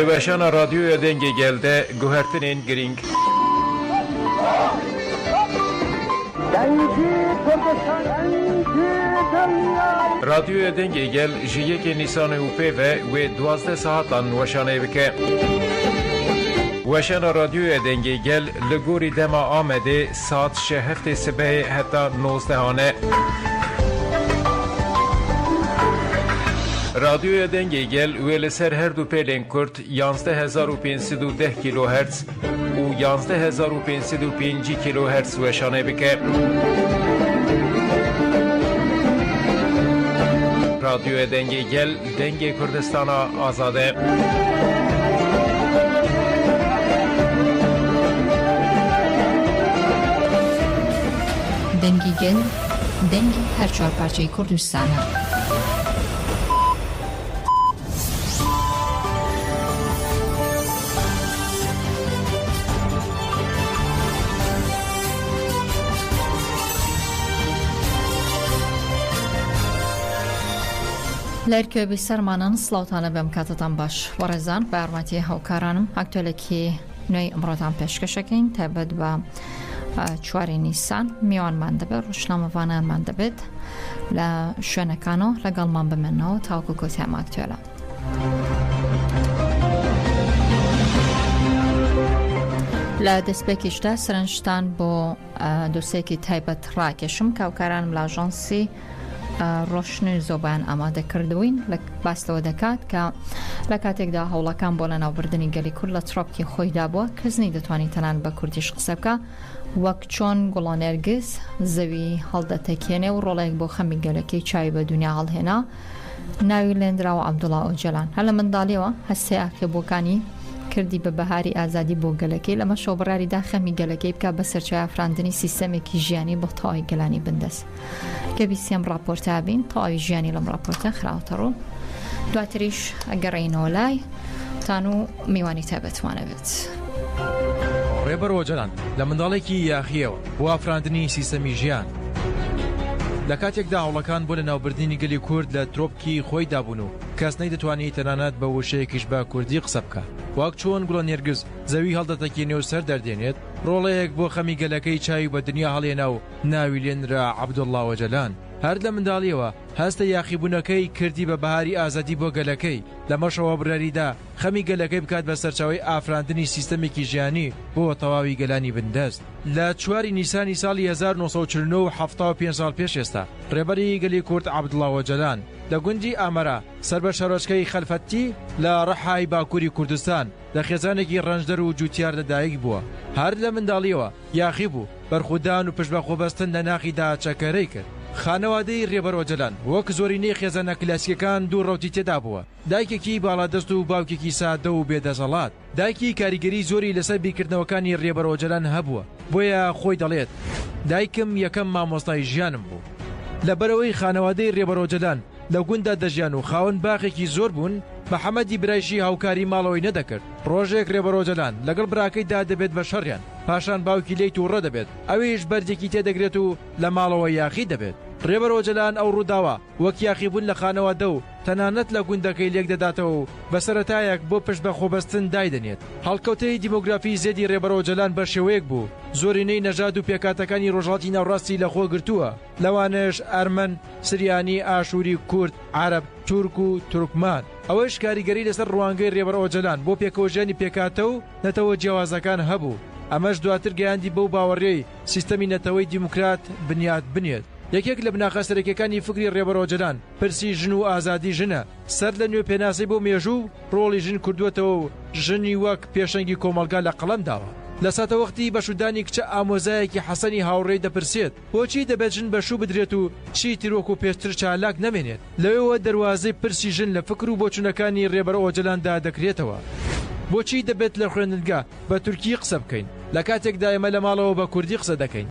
دوشان رادیو دنگی گلده گوهرتنین گرینگ رادیو دنگی گل جیه که نیسان اوپی و 12 ساعتان وشانه بکه وشان رادیو دنگی گل لگوری دما آمده ساعت 7 صبح حتی 19 هانه رادیو دنگی گل ویل سر هر دو پیلین کرد 11510 کیلو هرتز و 11505 کیلو هرتز وشانه بکه رادیو دنگی گل دنگی کردستان آزاده دنگی گل دنگی هر چهار پارچه کردستانه لرکه بسرمانان سلاوتانه بهم کاتتان باش ورزان برمتی هاوکارانم اکتولکی نوی امروزان پیشکشکین تبد و چواری نیسان میان من دبر روشنامه وانه من دبد لشونکانو لگل من بمنو تاوکو کتیم اکتولا لدست بکیشته سرنشتان با دوستی تایبت راکشم که هاوکارانم لاجانسی روشنی زبان آماده کردوین بسته دکات که لکاتێک دا هەوڵەکان بۆ لەناوبردنی گەلی کورد لە ترۆپکی خۆی دابووە کەس نەیدەتوانی تەنان بە کوردیش قسە بکە وەک چۆن گوڵۆنێرگز زەوی هەڵدەتەکێنێ و ڕۆڵێک بۆ خەمی گەلەکەی چاوی بە دنیا هەڵهێنا ناوی لێنراوە عەبدوڵڵا ئۆجەلان هەر لە منداڵیەوە هەستەی ئاکێبووەکانی کردی بە بەهاری ئازادی بۆ گەلەکەی لەمە شۆبڕاریدا خەمی گەلەکەی بکە بە سەرچاوی ئافراندنی سیستەمێکی ژیانی بۆ تەواوی گەلانی بندەست کە بیسیەم ڕاپۆرتا بین تەواوی ژیانی لەم ڕاپۆرتە خراوەتە ڕوو دواتریش ئەگەڕێینەوە لای تان و میوانی تایبەتوانە بێت ڕێبەر ئۆجەلان لە منداڵێکی یاخیەوە بۆ ئافراندنی سیستەمی ژیان لە کاتێکدا هەوڵەکان بۆ لەناوبردنی گەلی کورد لە ترۆپکی خۆی دابوون و کەس نەیدەتوانی تەنانەت بە وشەیەکیش بە کوردی قسە بکە وەک چۆن گوڵۆنێرگز زەوی هەڵدەتەکێنێ و سەر دەردێنێت ڕۆڵەیەک بۆ خەمی گەلەکەی چاوی بە دنیا هەڵێنا و ناوی لێنرا عەبدوڵڵا ئۆجەلان هەر لە منداڵیەوە هەستە یاخیبوونەکەی کردی بە بەهاری ئازادی بۆ گەلەکەی لەمەشەوە بڕاریدا خەمی گەلەکەی بکات بە سەرچاوی ئافراندنی سیستەمێکی ژیانی بۆ تەواوی گەلانی بندەست لە 4 نیسانی ساڵی 1949 75 ساڵ پێش ئێستا ڕێبەری گەلی کورد عەبدوڵڵا ئۆجەلان لە گوندی ئامەرا سەر بە شارۆچکەی خەلفەتی لە ڕەحای باکووری کوردستان لە خێزانێکی ڕەنجدەر و جوتیار لەدایک بووە هەر لە منداڵیەوە یاخی بوو بەرخودان و پشت بە خۆبەستن لە ناخیدا چەکەرەی کرد خانەوادەی ڕێبەر ئۆجەلان وەک زۆرینەی خێزانە کلاسیەکان دوو ڕەوتی تێدا بووە دایکێکی باڵادەست و باوکێکی سادە و بێدەسەڵات دایکی کاریگەری زۆری لەسەر بیرکردنەوەکانی ڕێبەر ئۆجەلان هەبووە بۆیە خۆی دەڵێت دایکم یەکەم مامۆستای ژیانم بوو لەبەرەوەی خانەوادەی ڕێبەر ئۆجەلان لە گوندا دەژیان و خاوەن باخێکی زۆر بوون محەممەدی برایشی هاوکاری ماڵەوەی نەدەکرد ڕۆژێک ڕێبەر ئۆجەلان لەگەڵ براکەیدا دەبێت بە شەڕیان پاشان باوکی لێی تووڕە دەبێت ئەویش بەردێکی تێدەگرێت و لە ماڵەوە یاخی دەبێت ڕێبەر ئۆجەلان ئەو ڕووداوە وەک یاخیبوون لە خانەوادە و تەنانەت لە گوندەکەی لێک دەداتەوە و بەسەرەتایەک بۆ پشت بە خۆبەستن دایدەنێت هەڵکەوتەی دیمۆگرافی زێدی ڕێبەر ئۆجەلان بە شێوەیەک بوو زۆرینەی نەژاد و پێکاتەکانی ڕۆژهەڵاتی ناوڕاستی لەخۆ گرتووە لەوانش ئەرمەن سریانی ئاشووری کورد عەرەب تورک و تورکمان ئەوەش کاریگەری لەسەر ڕوانگەی ڕێبەر ئۆجەلان بۆ پێکەوەژێنی پێکاتە و نەتەوە جیاوازەکان هەبوو ئەمەش دواتر گەیاندی بەو باوەڕێی سیستەمی نەتەوەی دیموکرات بنیاد بنێت یەکێک لە بناخە سەرەکیەکانی فکری ڕێبەر ئۆجەلان پرسی ژن و ئازادی ژنە سەر لە نوێ پێناسی بۆ مێژوو ڕۆڵی ژن کردوێتەوە و ژنی وەک پێشەنگی کۆمەلگا لە قەڵەم داوە لە ساتەوەختی بەشودانی کچە ئامۆزایەکی حەسەنی هاوڕێی دەپرسێت بۆچی دەبێت ژن بەشوو بدرێت و چی تیرۆک و پێشتر چالاک نامێنێت لەوێەوە دەواازەی پرسی ژن لە فکر و بۆچوونەکانی ڕێبەر ئۆجەلاندا دەکرێتەوە بۆچی دەبێت لە خوێندنگا بە تورکی قسە بکەین لە کاتێکدا ئێمە لە ماڵەوە بە کوردی قسە دەکەین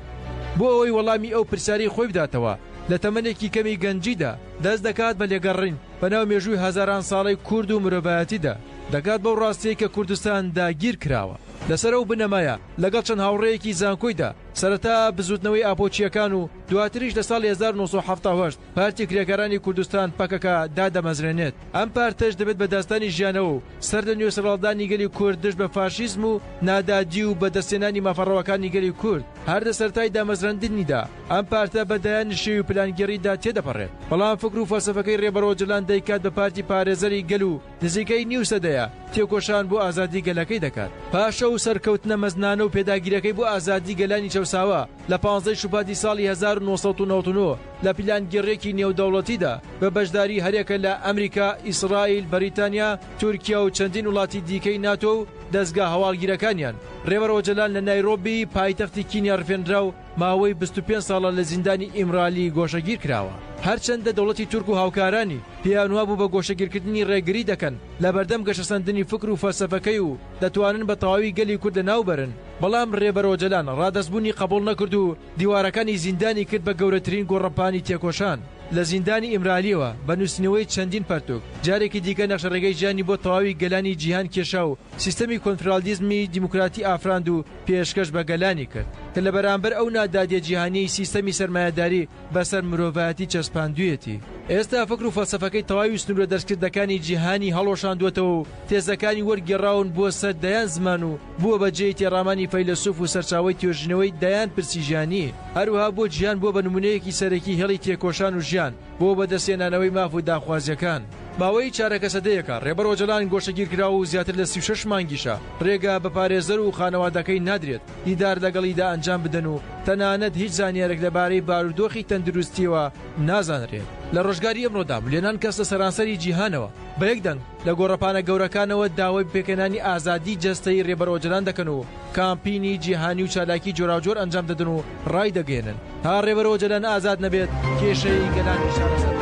بۆ ئەوەی وەڵامی ئەو پرسیاری خۆی بداتەوە لە تەمەنێکی کەمی گەنجیدا دەست دەکات بە لێگەڕین بەناو مێژووی هەزاران ساڵەی کورد و مرۆڤایەتیدا دەکات بەو ڕاستەیە کە کوردستان داگیر کراوە لەسەر ئەو بنەمایە لەگەڵ چەند هاوڕێیەکی زانکۆیدا سەرەتا بزوتنەوەی ئاپۆچیەکان و دواتریش لە ساڵی 1970 پارتی کرێکارانی کوردستان پەکەکە دادەمەزرێنێت. ئەم پارتەش دەبێت بە داستانی ژیانەوە و سەردە نوێسەرڵدانی گەلی کورد دژ بە فاشیزم و نادادی و بەدەستێنانی مافەڕەوەکانی گەلی کورد هەردە سەرەتای دامەزراندنیدا ئەم پارتە بەدایان شێوی پلانگەڕیدا تێدەپەڕێت. بەڵام فکر و فەلسەفەکەی ڕێبەرۆ جەلان دەیکات بە پارتی پارێزەری گەل و نزیکەی نیو سەدەیە تێکۆشان بۆ ئازادی گەلەکەی دەکات. پاشە و سەرکەوتنە مەزنانە و پێداگیرەکەی بۆ ئازادی گەلانی چەوساوە لە 15 شوباتی ساڵی 1999 لە پلانگەڕێکی نێودەوڵەتیدا بە بەشداری هەرێکە لە ئەمریکا، ئیسرائیل، بەریتانیا، تورکیا و چەندین وڵاتی دیکەی ناتۆ و دەستگا هەواڵگیرەکانیان. ڕێبەرۆ جەلان لە نایرۆبی پایتەختی کینیا ڕفێنرا و ماوەی 25 ساڵە لە زیندانی ئیمرالی گۆشەگیر کراوە. هەرچەندە دەوڵەتی تورک و هاوکارانی پێیانوا بوو بە گۆشەگیرکردنی ڕێگری دەکەن لە بەردەم گەشەسەندنی فکر و فەلسەفەکەی و دەتوانن بە تەواوی گەلی کورد لەناوبەرن. بەڵام ڕێبەرۆ جەلان ڕادەستبوونی قبوڵ نەکرد و دیوارەکانی زیندانی کرد بە گەورەترین گۆڕەپانی تێکۆشان. لە زیندانی ئیمرالیەوە بە نووسینەوەی چەندین پەرتوک جارێکی دیکە نەخشەڕێگەی ژیانی بۆ تەواوی گەلانی جیهان کێشا و سیستەمی کۆنفرالیزمی دیموکراتی ئافراند و پێشکەش بە گەلانی کرد کە لە بەرامبەر ئەو نادادیە جیهانی سیستەمی سەرمایەداری بەسەر مرۆڤایەتی چەسپاندوویەتی. ئێستا فکر و فەلسەفەکەی تەواوی سنوورە دەستکردەکانی جیهانی هەڵۆشاندوێتەوە و تێزەکانی وەرگێڕاون بووە سەر دەیان زمان و بووە بەجێی تێڕامانی فەیلسوف و سەرچاوەی توێژینەوەی دەیان پرسیژانی. هەروەها بۆ جیهان بووە بە نمونەیەکی سەرەکی هێڵی تێکۆشان و ژیان بۆ بەدەستێنانەوەی ماف و داخوازیەکان. ماوەی چارەکە سەدەیەکە ڕێبەرۆ جەلان گۆشەگیر کراوە و زیاتر لە 36 مانگیشە ڕێگا بە پارێزەر و خانەوادەکەی نادرێت دیدار لەگەڵیدا ئەنجام بدەن و تەنانەت هیچ زانیارێک لەبارەی بارودۆخی تەندروستیەوە نازانرێت. لە ڕۆژگاری ئەمڕۆدا ملیۆنان کەس لە سەرانسەری جیهانەوە بە یەکدەنگ لە گۆڕەپانە گەورەکانەوە داوای پێکەنانی ئازادی جەستەی ڕێبەرۆ جەلان دەکەن و کامپینی جیهانی و چالاکی جۆراوجۆر ئەنجام دەدەن و ڕای دەگەێنن. تا ڕێبەرۆ جەلان ئازاد نەبێت کێشەی گەلانی شارەسەر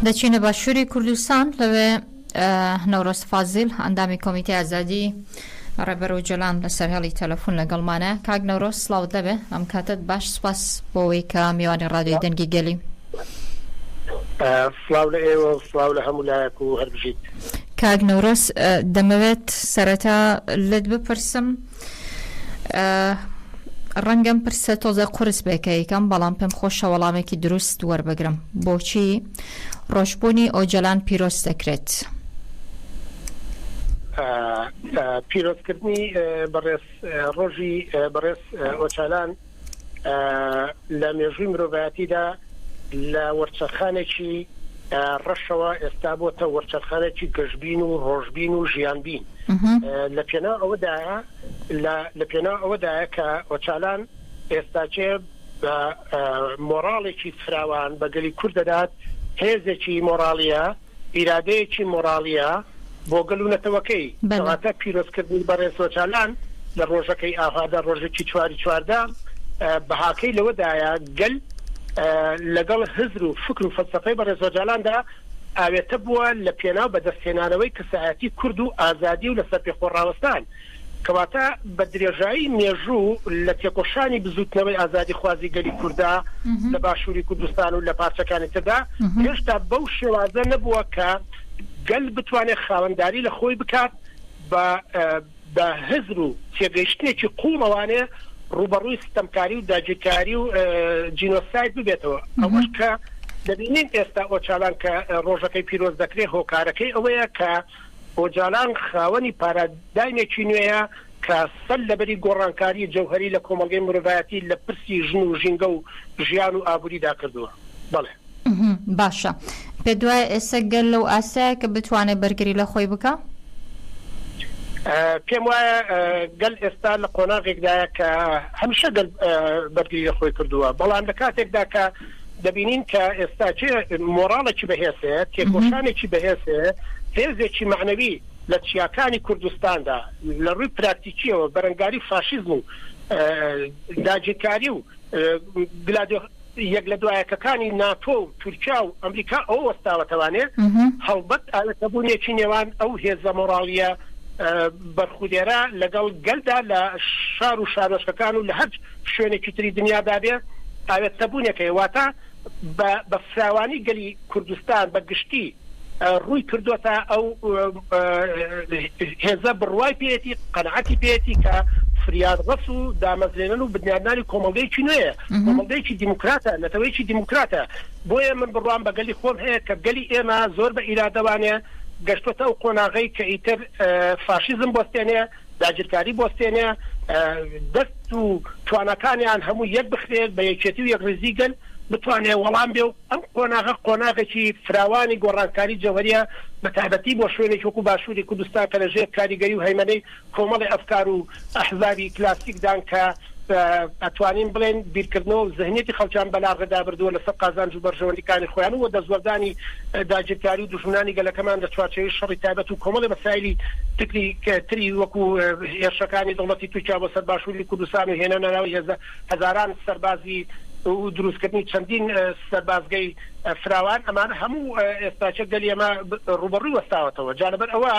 دەچینە باشووری کوردستان لەوێ نەورۆز فازیل ئەندامی کۆمیتەی ئازادی ڕێبەرۆ جەلان لەسەر هێڵی تەلەفۆن لەگەڵمانە. کاک نەورۆز سڵاوت لەبێ ئەم کاتت باش سوپاس بۆەوەی کە میوانی ڕادیۆی دەنگی گەلی. سڵاو لە ئێوە و سڵاو لە هەموو لایەک و هەربژیت. کاک نەورۆز دەمەوێت سەرەتا لێت بپرسم ڕەنگەم پرسە تۆزە قورس بێکەیەکەم بەڵام پێم خۆشە وەڵامێکی دروست وەربگرم. بۆچی ڕۆژبوونی ئۆجەلان پیرۆز دەکرێت؟ پیرۆزکردنی بەڕێز ڕۆژی بەڕێز ئۆچالان لە مێژووی مرۆڤایەتیدا لە وەرچەرخانێکی ڕەشەوە ئێستا بۆتە وەرچەرخانێکی گەشتبین و ڕۆژبین و ژیانبین. لە پێناو ئەوەدایە کە ئۆچالان ئێستاچێ بە مۆراڵێکی فراوان بە گەلی کورد دەدات، هێزێکی مۆراڵیە، ئیرادەیەکی مۆراڵیە بۆ گەلوونەتەوەکەی کەواتە پیرۆزکردنی بەڕێز ئۆچالان لە ڕۆژەکەی ئاغادا ڕۆژێکی چواری چواردا بەهاکەی لەوەدایە گەل لەگەڵ هزر و فکر و فەلسەفەی بەڕێز ئۆچالاندا ئاوێتە بووە لە پێناو بەدەستهێنانەوەی کەسایەتی کورد و ئازادی و لەسەر پێخۆڕاوەستان. کەواتە بە درێژایی مێژوو لە تێکۆشانی بزوتنەوەی ئازادی خوازی گەلی کووردا لە باشووری کوردستان و لە پارچەکانی تردا هێشتا بەو شێوازە نەبووە کە گەل بتوانێت خاوەنداری لە خۆی بکات بە هزر و تێگەیشتێکی قوڵەوانێ ڕوبەڕووی ستەمکاری و داگیرکاری و جینۆساید ببێتەوە. ئەوەش کە دەبینین ئێستا ئۆچالان کە ڕۆژەکەی پیرۆز دەکرێت هۆکارەکەی ئەوەیە کە ئۆجالان خاوەنی پارادایمێکی نوێیە کە سەل لەبەری گۆڕانکاری جەوهەری لە کۆمەڵگەی مرۆڤایەتی لە پرسی ژن و ژینگە و ژیان و ئابووریدا کردووە. بەڵێ باشە پێ دوای ئێستا گەل لەو ئاسایە کە بتوانێت بەرگری لە خۆی بکە؟ پێم وایە گەل ئێستا لە قۆناغێکدایە کە هەمیشە گەل بەرگری لە خۆی کردووە، بەڵام لە کاتێکدا کە دەبینین کە ئێستا چێ مۆراڵێکی بەهێسێ، تێکۆشانێکی بەهێسێ، هێزێکی معنەوی لە چیاکانی کوردستاندا لە ڕووی پراکتیکیەوە بەرەنگاری فاشیزم و داگیرکاری و یەک لە دوایەکەکانی ناتۆ و تورکیا و ئەمریکا ئەو وەستاوەتەوانێ هەڵبەت ئاوێتەبوونێکی نێوان ئەو هێزە مۆراڵیە بەرخودێرە لەگەڵ گەلدا لە شار و شارۆچکەکان و لە هەر شوێنێکی تری دنیادا بێ ئاوێتەبوونێکەوە واتە بە فراوانی گەلی کوردستان بە گشتی ڕووی کردوتە ئەو هێزە بڕوای پێێتی قەنەعەتی پێێتی کە فریاد ڕەس و دامەزرێنن و بنیادنانی کۆمەڵگەیەکی نوێیە کۆمەڵگەیەکی دیموکراتە نەتەوەیەکی دیموکراتە بۆیە من بڕوان بە گەلی خۆم هەیە کە گەلی ئێمە زۆر بە ئیرادەوانێ گەشتۆتە ئەو قۆناغەی کە ئیتر فاشیزم بۆستێنێ داگیرکاری بۆستێنێ دەست و توانەکانیان هەموو یەک بخرێت بە یەکێتی و یەکڕێزی گەل بتوانێت وەڵام بێ و ئەم قۆناغە قۆناغێکی فراوانی گۆڕانکاری جەوهریە بە تایبەتی بۆ شوێنێکی وەکو باشووری کوردستان کە لەژێر کاریگەری و هەیمەنەی کۆمەڵی ئەفکار و ئەحزابی کلاسیکدان کە ئەتوانین بڵێن بیرکردنەوە و ذهنیەتی خەڵکیان بەلاغەدا بردووە لەسەر قازانج و بەرژەوەندیەکانی خۆیان و دەستوەردانی داگیرکاری و دوژمنانی گەلەکەمان لە چوارچێوەی شەڕی تایبەت و کۆمەڵی مەسایلی تری وەکو هێرشەکانی دەوڵەتی تورکیا بۆ سەر باشووری کوردستان و هێنە ناوی هەزاران سەربازی و دروستکردنی چەندین سەربازگەی فراوان ئەمانە هەموو ئێستاچە گەلی ئەمە ڕوبەڕووی وەستاوەتەوە جانەبەر ئەوە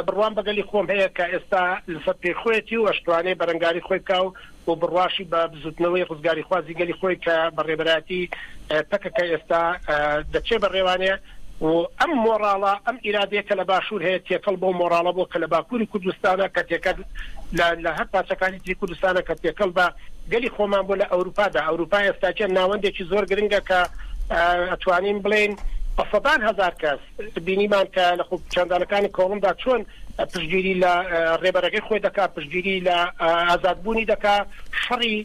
بڕوان بەگەلی خۆم هەیە کە ئێستا لەسەر پێخۆیەتی و ئەشتوانەی بەرەنگاری خۆی بکە و بڕواشی بە بزوتنەوەی ڕزگاری خوازی گەلی خۆی کە بەڕێبەراتی پەکەکە ئێستا دەچێ بەڕێوانەیە و ئەم مۆڕاڵە ئەم ئیرادەیە کە لە باشوور هەیە تێکەڵ بۆ مۆڕاڵە بۆ کە لە باکووری کوردستانە کە تێکەل لە هەر پاسەکانی تری کوردستانە کە تێکەڵ بە گەلی خۆمان بۆ لە ئەوروپادا ئەوروپا ئێستاچە ناوەندێکی زۆر گرنگە کە ئەتوانین بڵێن بە سەدان هەزار کەس بینیمان کە لە خوب چەندانەکانی کۆڵمدا چۆن پشتگیری لە ڕێبەرەکەی خۆی دەکات پشتگیری لە ئازادبوونی دەکات شەڕی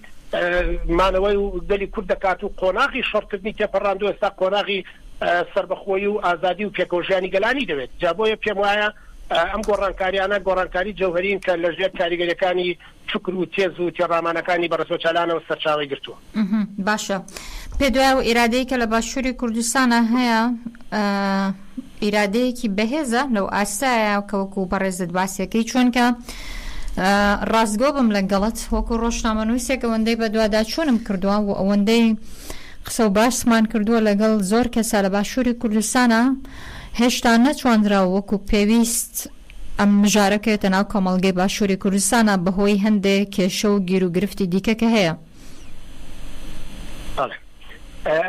مانەوەی و گەلی کورد دەکات و قۆناغی شەڕکردنی تێپەڕاندوو ئێستا قۆناغی سربەخۆیی و ئازادی و پێکەوژیانی گەلانی دەوێت جابۆیە پێم وایە ئەم گۆڕانکاریانە گۆڕانکاری جەوهرین کە لە ژێر کاریگەریەکانی چکر و تێز و تێڕامانەکانی بەڕێزۆچالانەوە سەرچاوی گرتووە. باشە پێ دوای و ئیرادەیە کە لە باشووری کوردستانە هەیە ئیرادەیەکی بەهێزە لەو ئاستایە کەوەکو بەڕێزت باسیەکەی چۆنکە ڕاستگۆ بم لەگەڵت وەکو ڕۆژنامەنووسێک ئەوەندەی بە دووادا چۆنم کردووە و ئەوەندەی قسە و باسمان کردووە لەگەڵ زۆر کەسە لە باشووری کوردستانە هێشتا نەچواندراوە وەکو پێویست ئەم مژارەکەوێتە ناو کۆمەڵگەی باشووری کوردستانە بەهۆی هەندێک کێشە و گیر و گرفتی دیکە کە هەیە.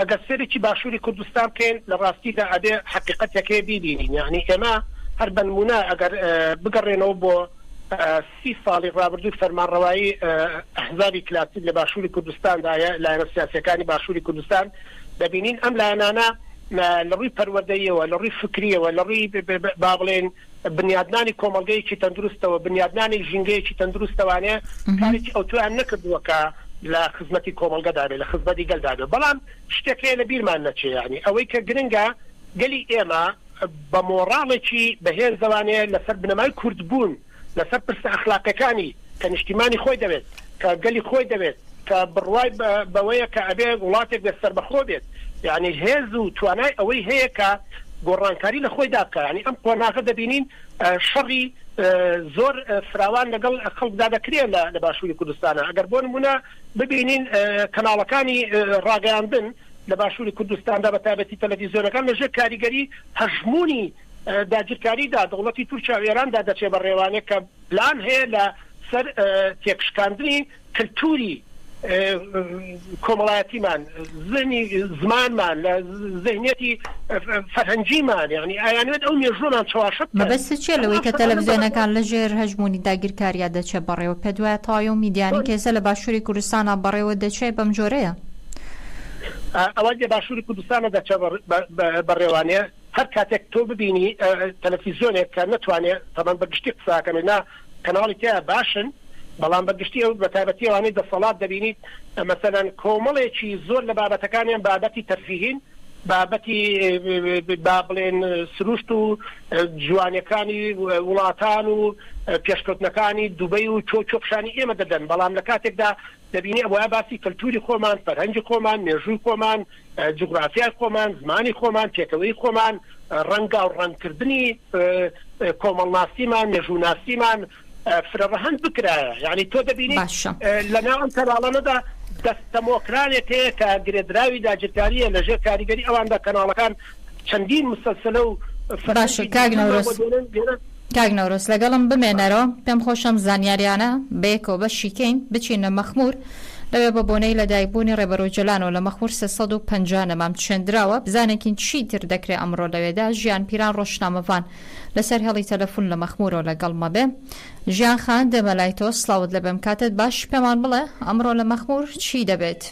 ئەگەر سێرێکی باشووری کوردستان بکەین لە ڕاستیدا ئەبێ حقیقەتەکەی بیبینین یعنی ئێمە هەر بەنمونە ئەگەر بگەڕێنەوە بۆ 30 ساڵی ڕابردووی فەرمانڕەوایی ئەحزابی کلاسیک لە باشووری کوردستاندایە لایەنە سیاسیەکانی باشووری کوردستان دەبینین ئەم لایەنانە لە ڕووی پەروەردەیەوە لە ڕووی فکریەوە لە ڕووی با بڵێن بنیادنانی کۆمەڵگەیەکی تەندروستەوە بنیادنانی ژینگەیەکی تەندروستەوانەیە کارێکی ئەوتویان نەکردووە کە لە خزمەتی کۆمەڵگەدا بێت لە خزمەتی گەلدا بێت بەڵام شتێکەیە لە بیرمان نەچێ یعنی ئەوەی کە گرنگە گەلی ئێمە بە مۆڕاڵێکی بەهێزەوانەیە لەسەر بنەمای کوردبوون لەسەر پرسە ئەخلاقەکانی کە نیشتیمانی خۆی دەوێت کە گەلی خۆی دەوێت کە بڕوای بەوەیە کە ئەبێ وڵاتێک بێت سەربەخۆ بێت یعنی هێز و توانای ئەوەی هەیە کە گۆڕانکاری لە خۆی دابکە ینی ئەم قۆناغە دەبینین شەڕی زۆر فراوان لەگەڵ خەڵکدا دەکرێت لە باشووری کوردستانە ئەگەر بۆ نمونە ببینین کەناڵەکانی ڕاگەیاندن لە باشووری کوردستاندا بە تایبەتی تەلەڤیزیۆنەکان لەژێر کاریگەری هەژمونی داگیرکاریدا دەوڵەتی تورکیا و ئێراندا دەچێت بە ڕێوانێک کە پلان هەیە لە سەر تێکشکاندنی کللتوری کۆمەڵایەتیمان زنی زمانمان لە ذهنیەتی فەرهەنگیمان یعنی ئایانوێت ئەو مێژوومان چواشت بەبەست چێ لەوەی کە تەلەڤیزیۆنەکان لە ژێر هەژمونی داگیرکاریە دەچێت بەڕێوە پێ دوایە تاوە و میدیانی کێسە لە باشووری کوردستانە بەڕێوە دەچێت بەم جۆرەیە ئەوە لە باشووری کوردستانە دەچێت بەڕێوانەیە هەر کاتێک تۆ ببینی تەلەڤیزیۆنێک کە نتوانێت تەمان بەگشتی قساکەمێنا کەناڵی تیا باشن بەڵام بەگشتی ئەو بە تایبەتی ئەوانەی دەسەڵات دەبینیت مەسەلەن کۆمەڵێکی زۆر لە بابەتەکانیان بابەتی تەرفیهین بابەتی با بڵێن سروشت و جوانیەکانی وڵاتان و پێشکەوتنەکانی دووبەی و چۆپشانی ئێمە دەدەن بەڵام لە کاتێکدا دەبینی ئەوە باسی کەلتوری خۆمان فەرهەنگی خۆمان مێژووی خۆمان جوگرافیای خۆمان زمانی خۆمان تێکەوەی خۆمان ڕەنگا و ڕەنگکردنی کۆمەڵناسیمان مێژووناسیمان فرەڕەهەند بکرایە یعنی تۆ دەبینی لەناو ئەم کەناڵانەدا دەستەمۆکرانێک هەیە کە گرێدراوی داگیرکاریە لەژێر کاریگەری ئەواندا کەناڵەکان چەندین مسلسلە و باشە کاک نەورۆس لەگەڵم بمێنەرەوە پێم خۆشەم زانیاریانە بەیەکەوە بەشیکەین بچینە مەخمور لەوێ بە بۆنەی لەدایکبوونی ڕێبەرۆ جەلان و لە مەخموور 350 نەمام چێندراوە بزانێکین چی تر دەکرێت ئەمڕۆ لەوێدا ژیان پیران ڕۆژنامەوان لەسەر هێڵی تەلەفۆن لە مەخموورەوە لەگەڵمە بێ. ژیان خان دەمەلای تۆ سڵاوت لە بەم کاتت باش پێمان بڵێ ئەمڕۆ لە مەخموور چی دەبێت؟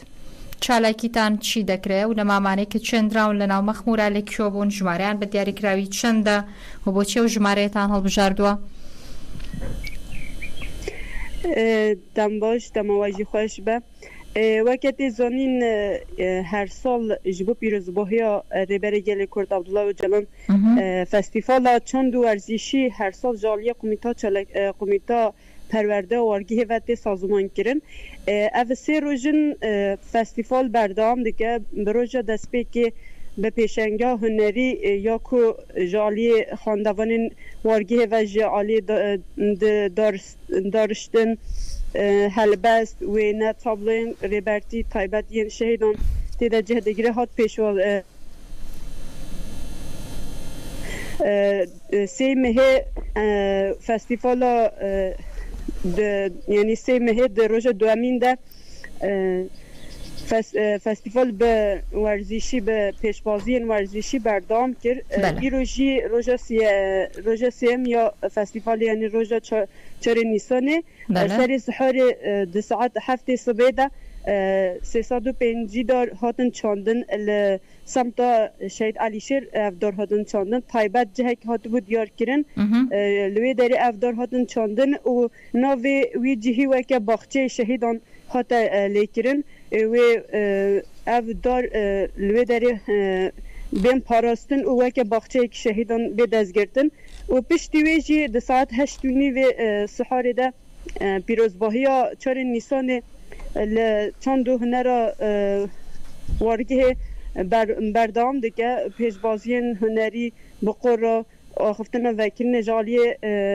چالاکیتان چی دەکرێت و لە مامانەی کە چێندراون لە ناو مەخموورە لێکوێ بوون ژمارەیان بە دیاریکراوی چەندە و بۆچی و ژمارەیەتان هەڵبژاردووە؟ دەم باش دەمەوەژی خۆش بە وەکەتی زۆنین هەر ساڵ ji bo pîrozbûhiya rêberê gelê Kurd Abdullah Öcalan festîvala çand û werzîşî her sal jaliya komîta perwerde û wargihê ve tê sazûman kirin. Ev sê rojin festîval berdewam dike bi roja destpêkê bi pêşenga hunerî ya ku ji aliyê xandevanên wargihê ve ji aliyê dariştin helbest wêne tabloyên rêbertî taybet yên şehîdan têde cihdegirê hat pêşwa sê mehê festîvala yanî sê mehê di roja duemîn de festîval bi werzîşî bi pêşbaziyên werzîşî berdewam kir. Îro jî roja sêm ya festîvalê yanî roja çarê Nîsanê serê siharê di saet heftê sibê de 350 dar hatin çandin li semta Şehîd Elîşêr ev dar hatin çandin taybet cihek hatibû diyar kirin li wê derê ev dar hatin çandin û navê wî cihî weke baxçeyê şehîdan hate lêkirin wê ev dar li wê derê bên parastin û weke baxçeyekî şehîdan bê dezgirtin û piştî wê jî di saet 8:30 vê siharê de pîrozbahiya çarên Nîsanê li çand û hunera wargihê berdewam dike pêşbaziyên hunerî bi qora axiftina vekirînê ji aliyê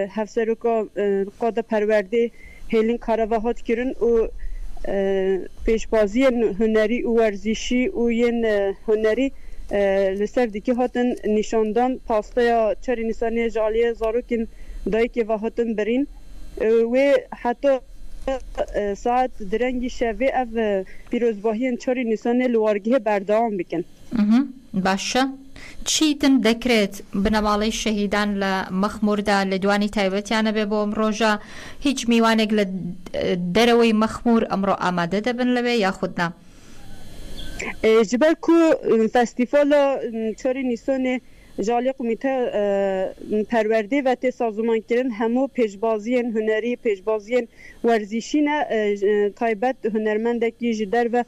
hevseroka qada perwerdê hêlin kareve hat kirin û pêşbaziyên hunerî û werzîşî û yên hunerî li ser dikî hatin nîşandan pastaya çarê Nîsanê ji aliyê zarokên dayîkê ve hatin birîn wê heta saet direngî şevê ev pîrozbahiyên çarê Nîsanê li wargihê berdewam bikin. باشە چی دن دەکرێت بنەماڵەی شەهیدان لە مەخمووردا لە دوانی تایبەتیانە بێ بۆ ئەم ڕۆژە هیچ میوانێک لە دەرەوەی مەخموور ئەمڕۆ ئامادە دەبن لەوێ یاخودنا ji ber ku festîvala çarê Nîsanê ji aliyê komîte perwerdê ve tê sazûmankirin hemû pêşbaziyên hunerî pêşbaziyên werzîşî ne taybet hunermendekî ji derve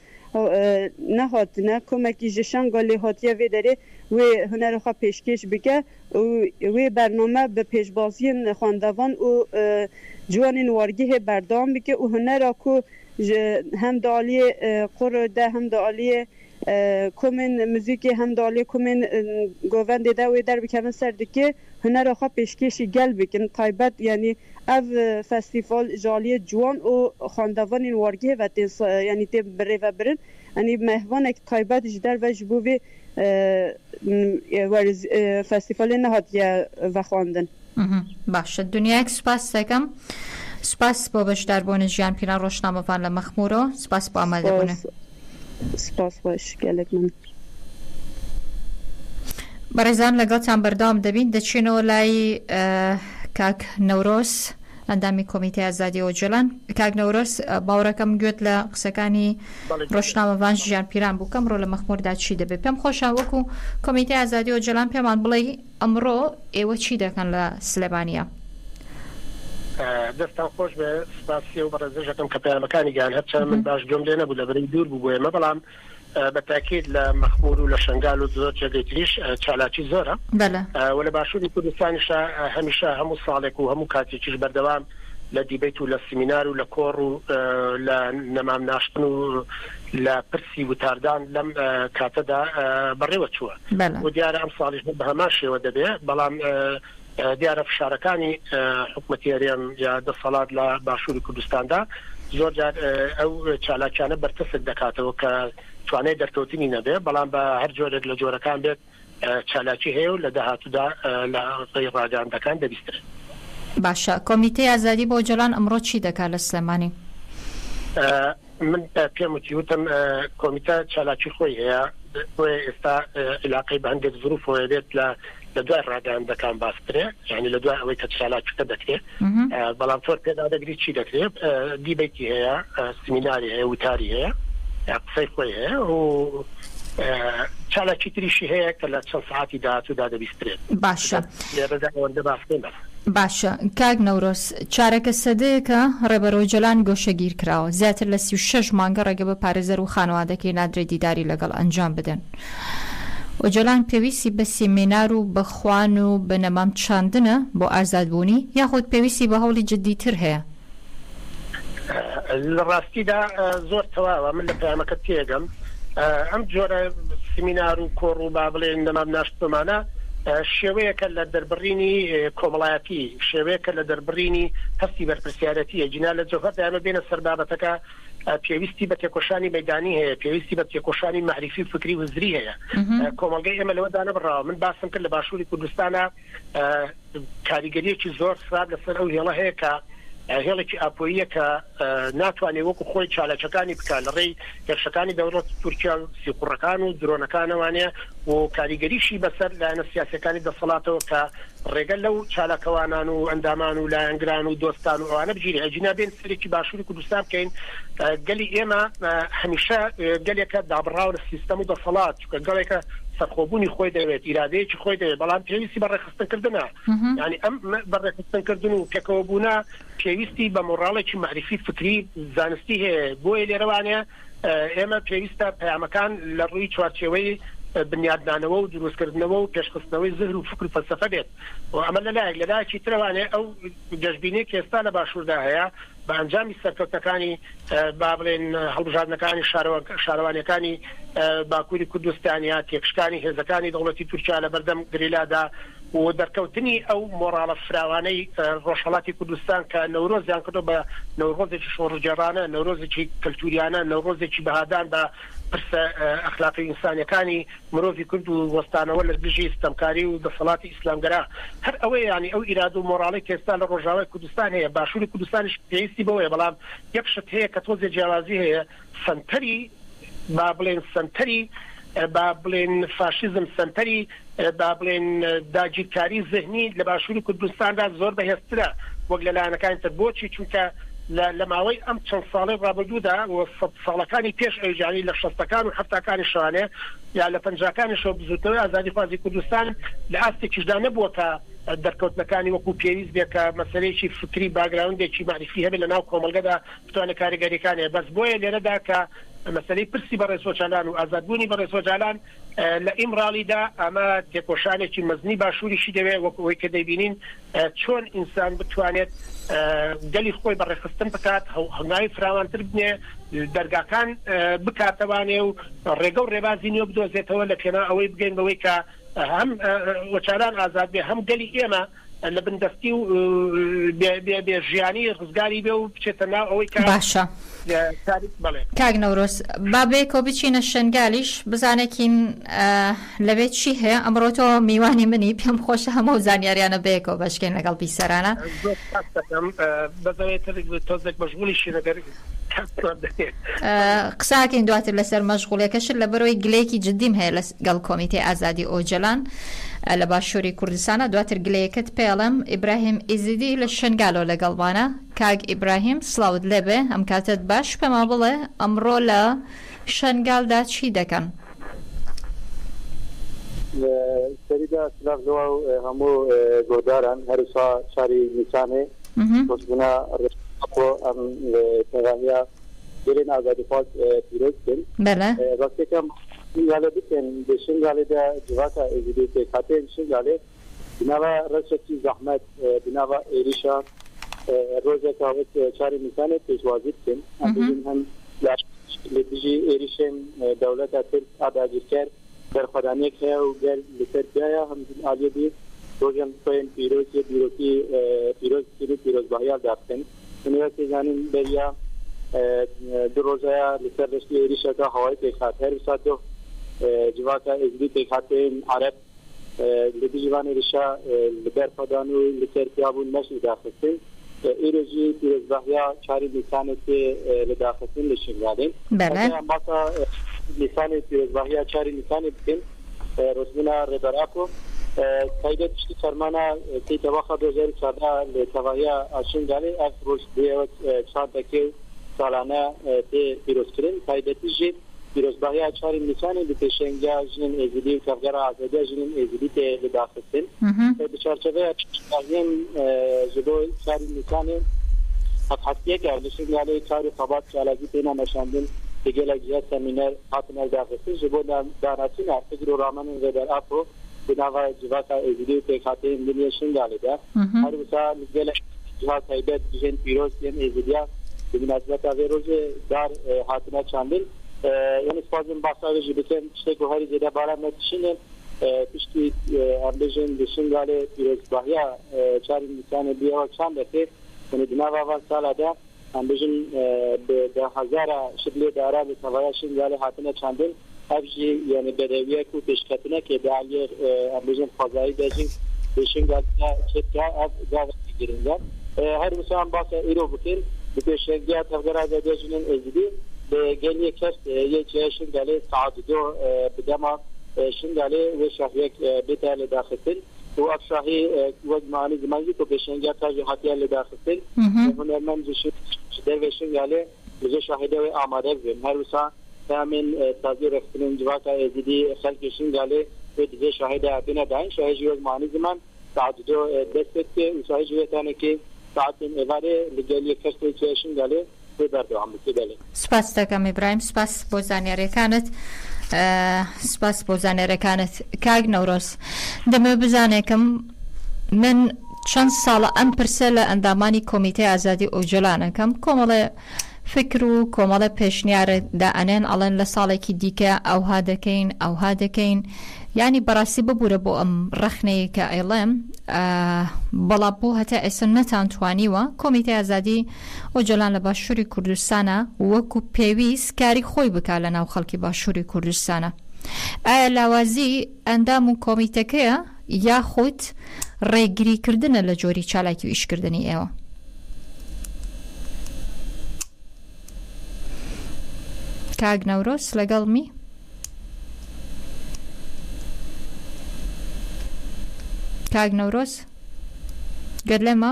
nehatine komekî ji şengalê hatiye vê derê wê hunera xwe pêşkêş bike û wê bername bi pêşbaziyên xandevan û ciwanên wargihê berdewam bike û hunera ku hem de aliyê qoro de hem de aliyê komên müzîkê hem de aliyê komên govendê de wê derbikevin ser dike hunera xwe pêşkêşî gel bikin taybet yanî ev festîval ji aliyê ciwan û xandevanên wargihê ve tê yanî tê birêve birin yanî mehvanek taybet ji derve ji bo vê festîvalê nehatiye vexwandin. باشە دنیایەک سوپاس دەکەم سوپاس بۆ بەشداربوونی ژیان پیران ڕۆژنامەوان لە مەخموورەوە سوپاس بۆ ئامادەبوونە سپاس باش گەلێک من بەڕێزان لەگەڵتان بەردەوام دەبین دەچینەوە لای کاک نەورۆز ئەندامی کۆمیتەی ئازادی ئۆجەلان کاک نەورۆز باوەڕەکەم گوێت لە قسەکانی ڕۆژنامەوان ژیان پیران بوو کەم ڕۆ لە مەخمووردا چی دەبێت پێم خۆشە وەکو کۆمیتەی ئازادی ئۆجەلان پێمان بڵێ ئەمڕۆ ئێوە چی دەکەن لە سلێمانیا دەستان خۆش بێ سپاسی و بەڕێزەکەم کە پەیامەکانی گیان هەرچەند من باش گوێم لێ نەبوو لەبەرەی دوور بوو بۆ ئێمە بەڵام بە تاکید لە مەخموور و لە شنگال و زۆر جێگەی تریش چالاکی زۆرە و لە باشووری کوردستانیشە هەمیشە هەموو ساڵێک و هەموو کاتێکیش بەردەوام لە دیبیت و لە سیمینار و لە کۆڕ و لە نەمام ناشتن و لە پرسی وتاردان لەم کاتەدا بەڕێوە چووە و دیارە ئەم ساڵیش بە هەمان شێوە دەبێ بەڵام دیارە فشارەکانی حکومەتی هەرێم یا دەسەڵات لە باشووری کوردستاندا زۆر جار ئەو چالاکیانە بەرتەسک دەکاتەوە کە توانای دەرکەوتنی نەبێ بەڵام بە هەر جۆرێک لە جۆرەکان بێت چالاکی هەیە و لە داهاتوودا لە ڕاگەاندەکان دەبیسترێت. باشە کۆمیتەی ئازادی بۆ ئۆجەلان ئەمڕۆ چی دەکات لە سلێمانی؟ من پێم وتیوتم کۆمیتە چالاکی خۆی هەیە بۆیە ئێستا علاقەی بە هەندێک ظروفەوە بێت لە دوای ڕاگەیاندەکان باسکرێ یعنی لە دوای ئەوەی کە چالاکیەکە دەکرێت بەڵام تۆر پێدا دەگری چی دەکرێت دیبێکی هەیە سمیناری هەیە وتاری هەیە قسەی خۆی هەیە و چالاکی تریشی هەیە کە لە چەند ساعتی داهاتوودا دەبیسترێت. باشە لێرەدا ئەوەندە باسکرێن. باشە کاک نەورۆس چارەکە سەدەیەکە ڕێبەرۆ جەلان گۆشەگیر کراوە زیاتر لە 36 مانگە ڕێگە بە پارێزەر و خانەوادەکەی نادرێت دیداری لەگەڵ ئەنجام بدەن. ئۆجەلان پێویستی بە سیمینار و بەخوان و بنەمام چاندنە بۆ ئازادبوونی یاخود پێویستی بە هەوڵی جددیتر هەیە؟ لە ڕاستیدا زۆر تەواوە من لە پەیامەکە تێگەم ئەم جۆرە سیمینار و کۆڕ و با بڵێن نەمام ناشتۆمانە شێوەیەکە لە دەربڕینی کۆمەڵایەتی شێوەیەکە لە دەربڕینی هەستی بەرپرسیارەتیە جینا لە جۆهەردا ئەمە بێنە سەر بابەتەکە پێویستی بە تێکۆشانی مەیدانی هەیە پێویستی بە تێکۆشانی معرفی فکری وزری هەیە کۆمەلگەی ئێمە لەوەدا نەبڕاوە من باسم کرد لە باشووری کوردستانە کاریگەریەکی زۆر سراب لەسەر ئەو هێڵە هەیە کە هێڵێکی ئاپۆییە کە ناتوانێت وەکو خۆی چالەکەکانی بکات لە ڕێی هێرشەکانی دەوڵەتی تورکیا و سیقوڕەکان و درۆنەکانەوانەیە و کاریگەریشی بەسەر لایەنە سیاسەکانی دەسەڵاتەوە کە ڕێگە لەو چالاکەوانان و ئەندامان و لایەنگران و دۆستان و ئەوانە بگیری ئەجینا بێن سەرێکی باشووری کوردستان بکەین گەلی ئێمە هەمیشە گەلێکە دابڕاو لە سیستەم و دەسەڵات چونکە گەڵێکە سەرخۆبوونی خۆی دەوێت ئیرادەیەکی خۆی دەوێت بەڵام پێویستی بەڕێخستنکردنە یعنی ئەم بەڕێخستنکردن و پێکەوەبوونا پێویستی بە مۆڕاڵێکی معرفی فکری زانستی هەیە بۆیە لێرەوانەیە ئێمە پێویستە پەیامەکان لە ڕووی چوارچێوەی بنیاددانەوە و دروستکردنەوە و پێشخستنەوەی زهر و فکر و فەلسەفە بێت و ئەمە لەلایەکی ترەوانێ ئەو گەشتبینەیەکی ئێستا لە باشووردا هەیە بە ئەنجامی سەرکەوتەکانی با بڵێن هەڵبژاردنەکانی شارەوانیەکانی باکووری کوردستانیا تێکشکانی هێزەکانی دەوڵەتی تورکیا لە بەردەم گریلادا و دەرکەوتنی ئەو مۆڕاڵە فراوانەی ڕۆژهەڵاتی کوردستان کە نەورۆزیان کردو بە نەورۆزێکی شۆڕجێڕانە نەورۆزێکی کەلتوریانە نەورۆزێکی بەهادان بە پرسە ئەخلاقی ئینسانیەکانی مرۆڤی کورد و وەستانەوە لە دژی ستەمکاری و دەسەڵاتی ئیسلامگەرا هەر ئەوەی ینی ئەو ئیراد و مۆڕاڵی کە ئێستا لە ڕۆژاوای کوردستان هەیە باشووری کوردستانیش پێویستی بەوەیە بەڵام یەک شت هەیە کە تۆزێ جیاوازی هەیە سنتەری با بڵێن سنتەری با بڵێن فاشیزم سنتەری با بڵێن داگیرکاری ذهنی لە باشووری کوردستاندا زۆر بەهێزترە وەک لەلایەنەکانی تر بۆچی چونکە لە ماوەی ئەم چەند ساڵی ڕابردوودا و ساڵەکانی پێش ئەوجانی لە 60ەکان و 70ەکانی شوانێ یا لە 50ەکانیشەوە بزوتنەوەی ئازادی خوازی کوردستان لە ئاستێکیشدا نەبووە کە دەرکەوتنەکانی وەکو پێویست بێت کە مەسەلەیەکی فکری باگراوندێکی معرفی هەبێت لە ناو کۆمەلگەدا بتوانێت کاریگەریەکانی بەس بۆیە لێرەدا کە مەسەلەی پرسی بەڕێزۆجالان و ئازادبوونی بەڕێزۆجالان لە ئیمڕاڵیدا ئەمە تێکۆشانێکی مەزنی باشووریشی دەوێت وەکو ئەوەی کە دەیبینین چۆن ئینسان بتوانێت گەلی خۆی بەڕێخستن بکات هەنگاوی فراوانتر بنێ دەرگاکان بکاتەوانێ و ڕێگە و ڕێبازی نیۆ بدۆزێتەوە لە پێنا ئەوەی بگەین بەوەی کە هەم وەچالان ئازاد بێ هەم گەلی ئێمە لە بندستی و بێژیانی ڕزگاری بێ و بچێتە ناو ئەوەی کە باشە کاک نەورۆس بابێکۆ بچینە شنگالیش بزانێکین لەوێت چی هەیە ئەمڕۆ تۆ میوانی منی پێم خۆشە هەموو زانیاریانە بەیەکەوە بەشکەین لەگەڵ بیسەرانە تۆزێک مەشغوڵیشی نەگەر قساکەین دواتر لەسەر مەشغوڵیەکەشت لە بەرەوەی گلەیەکی جدیم هەیە لەگەڵ کۆمیتەی ئازادی ئۆجەلان لە باشووری کوردستانە دواتر گلەیەکەت پێڵم ئیبراهیم ئیزیدی لە شنگالۆ لەگەڵوانە کاک ئیبراهیم سڵاوت لێبێ ئەم کاتت باش پێما بڵێ ئەمڕۆ لە شنگالدا چی دەکەن؟ سەریدا سلااوەوە و هەموو گۆداران هەروسا شاری نیسانێ بۆچبوونا ئەم پێغانیا گەرێن ئازادیخواز پیرۆز بن ڕاستێکم شنگالە بکەن بە شنگالێدا جواتە ئێزیدی تێکاتێن شنگالێ بناوە ڕەشێکی زەحمەت بناوە ئێریشە ڕۆژێک هاوت چاری نیسانێ پێشوازی بکەن هەم لە دژی ئێریشێن دەوڵەتە تر ئاداگیرکەر دەرخەدانێک هەیە و گەر لەسەردایە هەم ئالێبی ڕۆژێن خۆیان پیرۆزی بیرۆکی پیرۆزباهیار دابکەن نوێتی زانین بەریا دو ڕۆژەیە لەسەر لەشتی ئێریشەکە هەوای پێکات هەر ساتۆ جواتە ئێزدی پێکاتێن عەرەب لە دیوان ئێریشە لەبەر خەدان و لەسەر پیابوون مەشی داخستن ایروژی پیروزباهیا چاری نیسانێتی لەداخستن لە شنگالێن باسا نیسانی پیروزباهیا چاری نیسانی بکەین ڕۆژبوونا ڕێبەراکۆ تایبەت پشتی فەرمانە تێتەواخە 2014 لە تەواهیا شنگالێ ئەف ڕۆژ بێوە چوار دەکێ ساڵانە تێ پیرۆزکردن تایبەتیژی پیرۆزباهیا چاری نیسانی لە پێشەنگیا ژنین ئێزیدی و کەفگەرە ئازادیە ژنین ئێزیدی تێ لەداخستن بچارچەوەیە پشتیکاریان ji bo çarî Nîsanê hetiyeker li Şingalê çarî xebat çalakî têne meşandin li gelek cihet semîner hatin eldaqistin ji bo danasîna fikr û ramanên Rêberafo bi nava civaka êzîdî û pêkhateyên diniyê Şingalê de her wisa li gelek cihat taybet dijên pîroz yên êzîdiya bi münasebeta vê rojê dar hatine çandin yani spazin basavê jî bikin tiştek û herî zêde baran netişînin piştî em bêjin li Şingalê pîrozbahiya çarî Nîsanê biyewa çandekê yani di nava van sala de em bêjin bi 10,000 şiblê dara li tevaya Şingalê hatine çandin ev jî yani bedewiyek û pêşketinekê de aliyê em bêjin xwezayî de jî li Şingalê çêtka ev gavekî girin e her wisa em basa îro bikin bi pêşengiya tevgera vedejinin êzîdî bi geliyê kes yê Şingalê saet 2 bi dema Şingalê ve şahiyek bêta li daxistin û ev şahî wek manî zimanî ku pêşengiya ta jî hatiye li daxistin hunermend ji dervê Şingalê li vê şahîdê wê amade bibin her wisa peyamên sazî rexistinin civaka êzîdî xelkê Şingalê wê di vê şahîdê hatine dayîn şahî jî wek manî ziman saet 2 dest pêkê û şahî ji wê tenekê saetên êvarê li geliyê kesê Şingalê wê berdewam bike belê. سپاس دەکەم ئیبراهیم سپاس بۆ زانیاریەکانت سپاس بۆ زانیاریەکانت کاک نەورۆز دەمە بزانێکم من چەند ساڵە ئەم پرسە لە ئەندامانی کۆمیتەی ئازادی ئۆجۆلانەکەم کۆمەڵێ فکر و کۆمەڵە پێشنیارە دائەنێن ئەڵێن لە ساڵێکی دیکە ئەوها دەکەین یعنی بەڕاستی ببوورە بۆ ئەم ڕەخنەیە کە ئەیڵێم بەڵام بۆ هەتا ئێستا نەتانتوانیوە کۆمیتەی ئازادی ئۆجۆلان لە باشووری کوردستانە وەکو پێویست کاری خۆی بکا لە ناو خەڵکی باشووری کوردستانە ئایا لاوازی ئەندام و کۆمیتەکەیە یاخود ڕێگریکردنە لە جۆری چالاکی و ئیشکردنی ئێوە کاک نەورۆز لەگەڵمی کاک نەورۆز گەر لێمە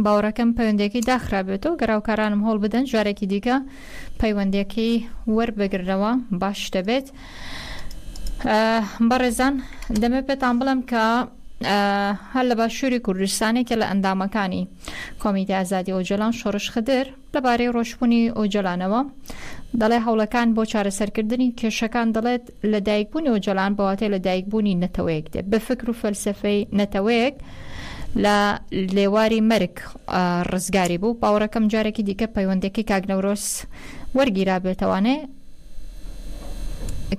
باوەڕەکەم پەیوەندێکی داخرابێتەوە گەراوکارانم هەوڵ بدەن جارێکی دیکە پەیوەندێکی وەربگرنەوە باش دەبێت بەڕێزان دەمە پێتان بڵم کە هەر لە باشووری کوردستانێکە لە ئەندامەکانی کۆمیتەی ئازادی ئۆجۆلان شۆڕش خدر لەبارەی ڕۆژبوونی ئۆجۆلانەوە دەڵێ هەوڵەکان بۆ چارەسەرکردنی کێشەکان دەڵێت لە دایکبوونی ئۆجۆلان بەواتای لە دایکبوونی نەتەوەیەک دێت بە فکر و فەلسەفەی نەتەوەیەک لە لێواری مەرگ ڕزگاری بوو باوەڕەکەم جارێکی دیکە پەیوەندێکی کاک نەورۆز وەرگیرا بێتەوانێ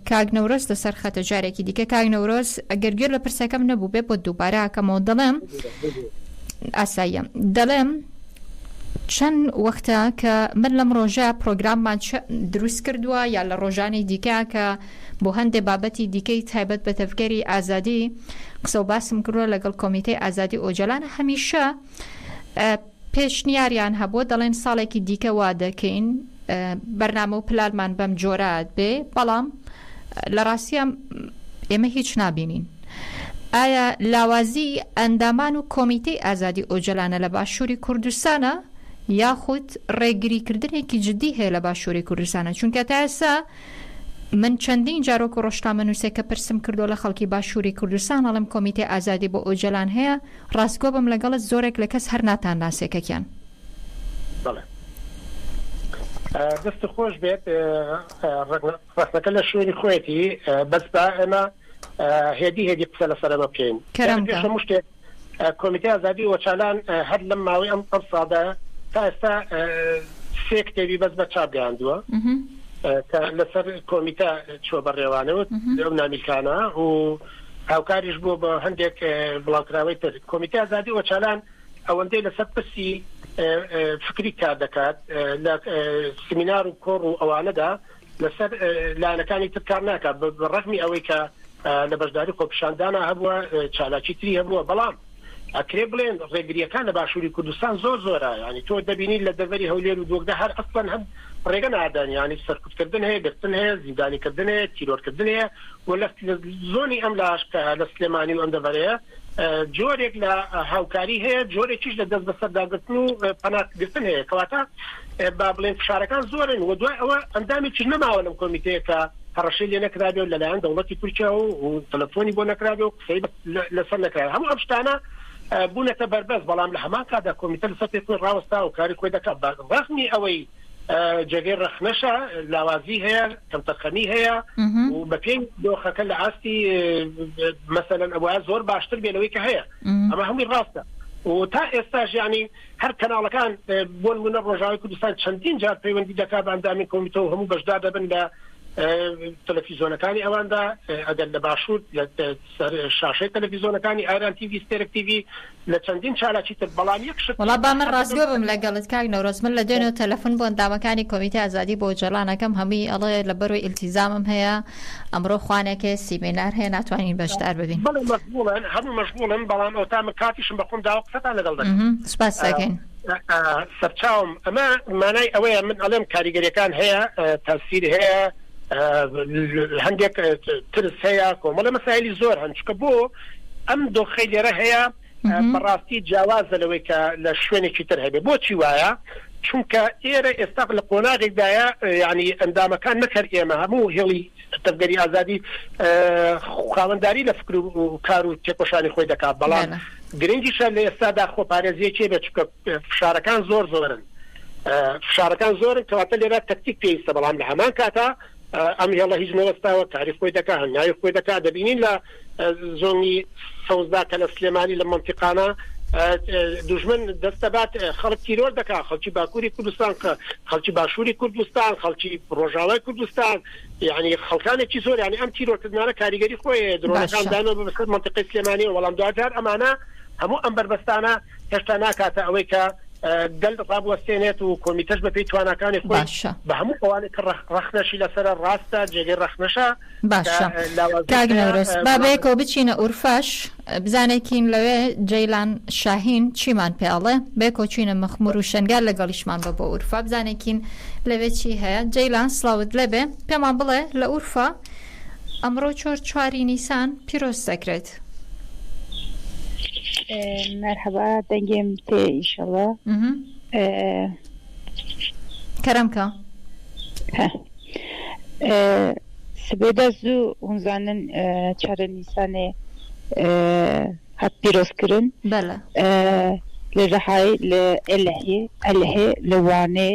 کاک نەورۆز لەسەر خەتە جارێکی دیکە کاک نەورۆز ئەگەر گوێر لە پرسەکەم نەبوو بێ بۆ دووبارە ئەکەمەوە دەڵێم ئاساییە دەڵێم چەند وەختە کە من لەم ڕۆژە پرۆگراممان دروست کردووە یا لە ڕۆژانی دیکە کە بۆ هەندێک بابەتی دیکەی تایبەت بە تەفگەری ئازادی قسە و باسم کردووە لەگەڵ کۆمیتەی ئازادی ئۆجۆلان هەمیشە پێشنیاریان هەبووە دەڵێن ساڵێکی دیکە وا دەکەین بەرنامە و پلانمان بەم جۆرات بێ بەڵام لە ڕاستیە ئێمە هیچ نابینین ئایا لاوازی ئەندامان و کۆمیتەی ئازادی ئۆجۆلانە لە باشووری کوردستانە یاخود ڕێگریکردنێکی جدی هەیە لە باشووری کوردستانە چونکە تا ئێستا من چەندین جارۆک و ڕۆژنامە نووسێکە پرسم کردو لە خەڵکی باشووری کوردستان ئەڵێم کۆمیتەی ئازادی بۆ ئۆجۆلان هەیە ڕاستگۆ بم لەگەڵت زۆرێک لە کەس هەر ناتان ناسێکەکیان دەست خۆش بێت ڕستەکە لە شوێنی خۆێتی بەستا ئێمە هێدی قسە لەسەرەمە بکەین شتێک کۆمیتەی ئازادی ئۆجۆلان هەر لەم ماوەی ئەم ساڵدا تا ئێستا سێ کتێبی بەس بە چاپ گەیاندووە کە لەسەر کۆمیتە چوە بەڕێوانەوە لەو نامیلکانە و هاوکاریش بوو بە هەندێک بڵاوکراوەی تر کۆمیتەی ئازادی ئۆجۆلان ئەوەندەی لەسەر پرسی فکری کار دەکات لە سمینار و کۆڕ و ئەوانەدا لەسەر لایەنەکانی تر کار ناکات بەڕەحمی ئەوەی کە لە بەشداری خۆپیشاندانە هەبووە چالاکی تری هەبووە بەڵام ئەکرێ بڵێن ڕێگریەکان لە باشووری کوردستان زۆرە ینی تۆ دەبینی لە دەڤەری هەولێر و دۆگدا هەر ئەسڵەن هەم ڕێگە نادان ینی سەرکوتکردن هەیە گرتن هەیە زیندانیکردن هەیە تیرۆرکردن هەیە و لە زۆنی ئەم لاشکە لە سلێمانی و ئەم دەڤەرەیە جۆرێک لە هاوکاری هەیە جۆرێکیش لە دەست بەسەرداگرتن و پەناهگرتن هەیە کەواتە با بڵێن فشارەکان زۆرن و دوای ئەوە ئەندامی چ نەماوە لەم کۆمیتەیە کە هەڕەشەی لێ نەکرابێ و لەلایەن دەوڵەتی تورکیا و تەلەفۆنی بۆ نەکرابێ و قسەی لەسەر نەکرابێ هەموو ئەم شتانە بوونەتە بەربەست بەڵام لە هەمان کادا کۆمیتە لەسەر پێکردن ڕاوەستا و کاری خۆی دەکات ڕەخنی ئەوەی جێگەی ڕەخنەشە لاوازی هەیە کەمتەرخەمی هەیە و بە پێی دۆخەکە لە ئاستی مەسەلەن ئەوە زۆر باشتر بێنەوەی کە هەیە ئەمە هەمووی ڕاستە و تا ئێستاش ینی هەر کەناڵەکان بۆ نمونە ڕۆژاوای کوردستان چەندین جار پەیوەندی دەکات بە ئەندامی کۆمیتە و هەموو بەشدار دەبن لە تەلەڤیزۆنەکانی ئەواندا ئەگەر لە باشوور لە شاشەی تەلەڤیزۆنەکانی ئایران تیڤی ستێرک تیڤی لە چەندین چالاکی تر بەڵام یەک شت وڵا با من ڕاستگۆ بم لەگەڵت کاک نەورۆز من لە دوێنێ تەلەفۆن بۆ ئەندامەکانی کۆمیتە ئازادی بۆ جەڵانەکەم هەمووی ئەڵێ لە بەروی ئیلتیزامم هەیە ئەمڕۆ خوانێکێ سیمینار هەیە ناتوانین بەشدار ببین هەموو مەشغوڵن بەڵام ئەو تامە کاتیشم بە خۆم داوە قسەتان لەگەڵ دەکەم سپاس دەکەین سەرچاوم ئەمە مانای ئەوەیە من ئەڵێم کاریگەریەکان هەیە تەفسیر هەیە هەندێک ترس هەیە کۆمەڵە مەسایلی زۆر هەن چکە بۆ ئەم دۆخەی لێرە هەیە بەڕاستی جیاوازە لەوەی کە لە شوێنێکی تر هەبێ بۆچی وایە چونکە ئێرە ئێستا لە قۆناغێکدایە ینی ئەندامەکان نەکرد ئێمە هەموو هێڵی تەفگەری ئازادی خاوەنداری لە فکر و کار و تێکۆشانی خۆی دەکات بەڵام گرنگیشە لە ئێستادا خۆپارێزیەکێ بێت چکە فشارەکان زۆرن فشارەکان زۆرن کەواتە لێرە تەکتیک پێویستە بەڵام لە هەمان کاتە ئەم هێڵە هیچ نەوەستاوە تاریخ خۆی دەکات هەنگاوی خۆی دەکات دەبینین لە زۆنی سەوزدا کە لە سلێمانی لە منتیقانە دوژمن دەستەبات خەڵک تیرۆر دەکات خەڵکی باکووری کوردستان خەڵکی باشووری کوردستان خەڵکی ڕۆژاوای کوردستان یعنی خەڵکانێکی زۆر یعنی ئەم تیرۆرکردنانە کاریگەری خۆی درۆنەکان دانەوە بەسەر منتیقەی سلێمانی وەڵام دوجار ئەمانە هەموو ئەم بربەستانە هێشتا ناکاتە ئەوەی کە دەل ڕابوەستێنێت و کۆمیتەش بەپێی توانەکانی خۆی بە هەموو ئەوانێک ڕەخنەشی لەسەر ڕاستە جێگەی ڕەخنەشە باشە کاک نەورۆز بابەیەکەوە بچینە ئورفاش بزانێکین لەوێ جەیلان شاهین چیمان پێڵێ بێکۆ چینە مەخمور و شەنگار لەگەڵیشمان بە بۆ ئورفا بزانێکین لەوێ چی هەیە جەیلان سڵاوت لەبێ پێمان بڵێ لە ئورفا ئەمڕۆ 4 نیسان پیرۆز دەکرێت مرحبا دەنگێم تێ ئینشەڵڵا کەرەمکە سبێدا زوو هونزانن 4 نیسانێ هەت پیرۆزکردن لە ڕەحای لە ئەلهێ لە وانێ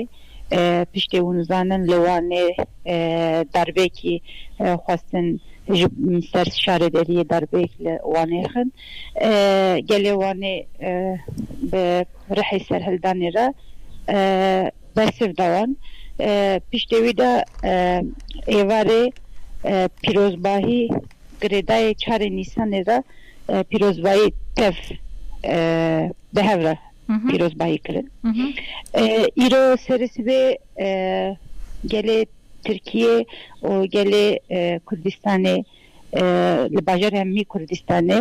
پشتێ هونزانن لە وانێ دەربێکی خواستن سەر شارەدەریە دەربێک لە وانێخن گەلێ وانێ بە ڕەحی سەرهەلدانێرە بەسردەوان پشتێویدا ئێوارێ پیرۆزباهی گرێدایە 4 نیسانێرە پیرۆزبایی تەف بەهەورە پیرۆزبایی کردن ئیرۆ سەرسبێ گەلێ ترکیە و گەلێ کوردستانê li bajarê hemî Kurdistanê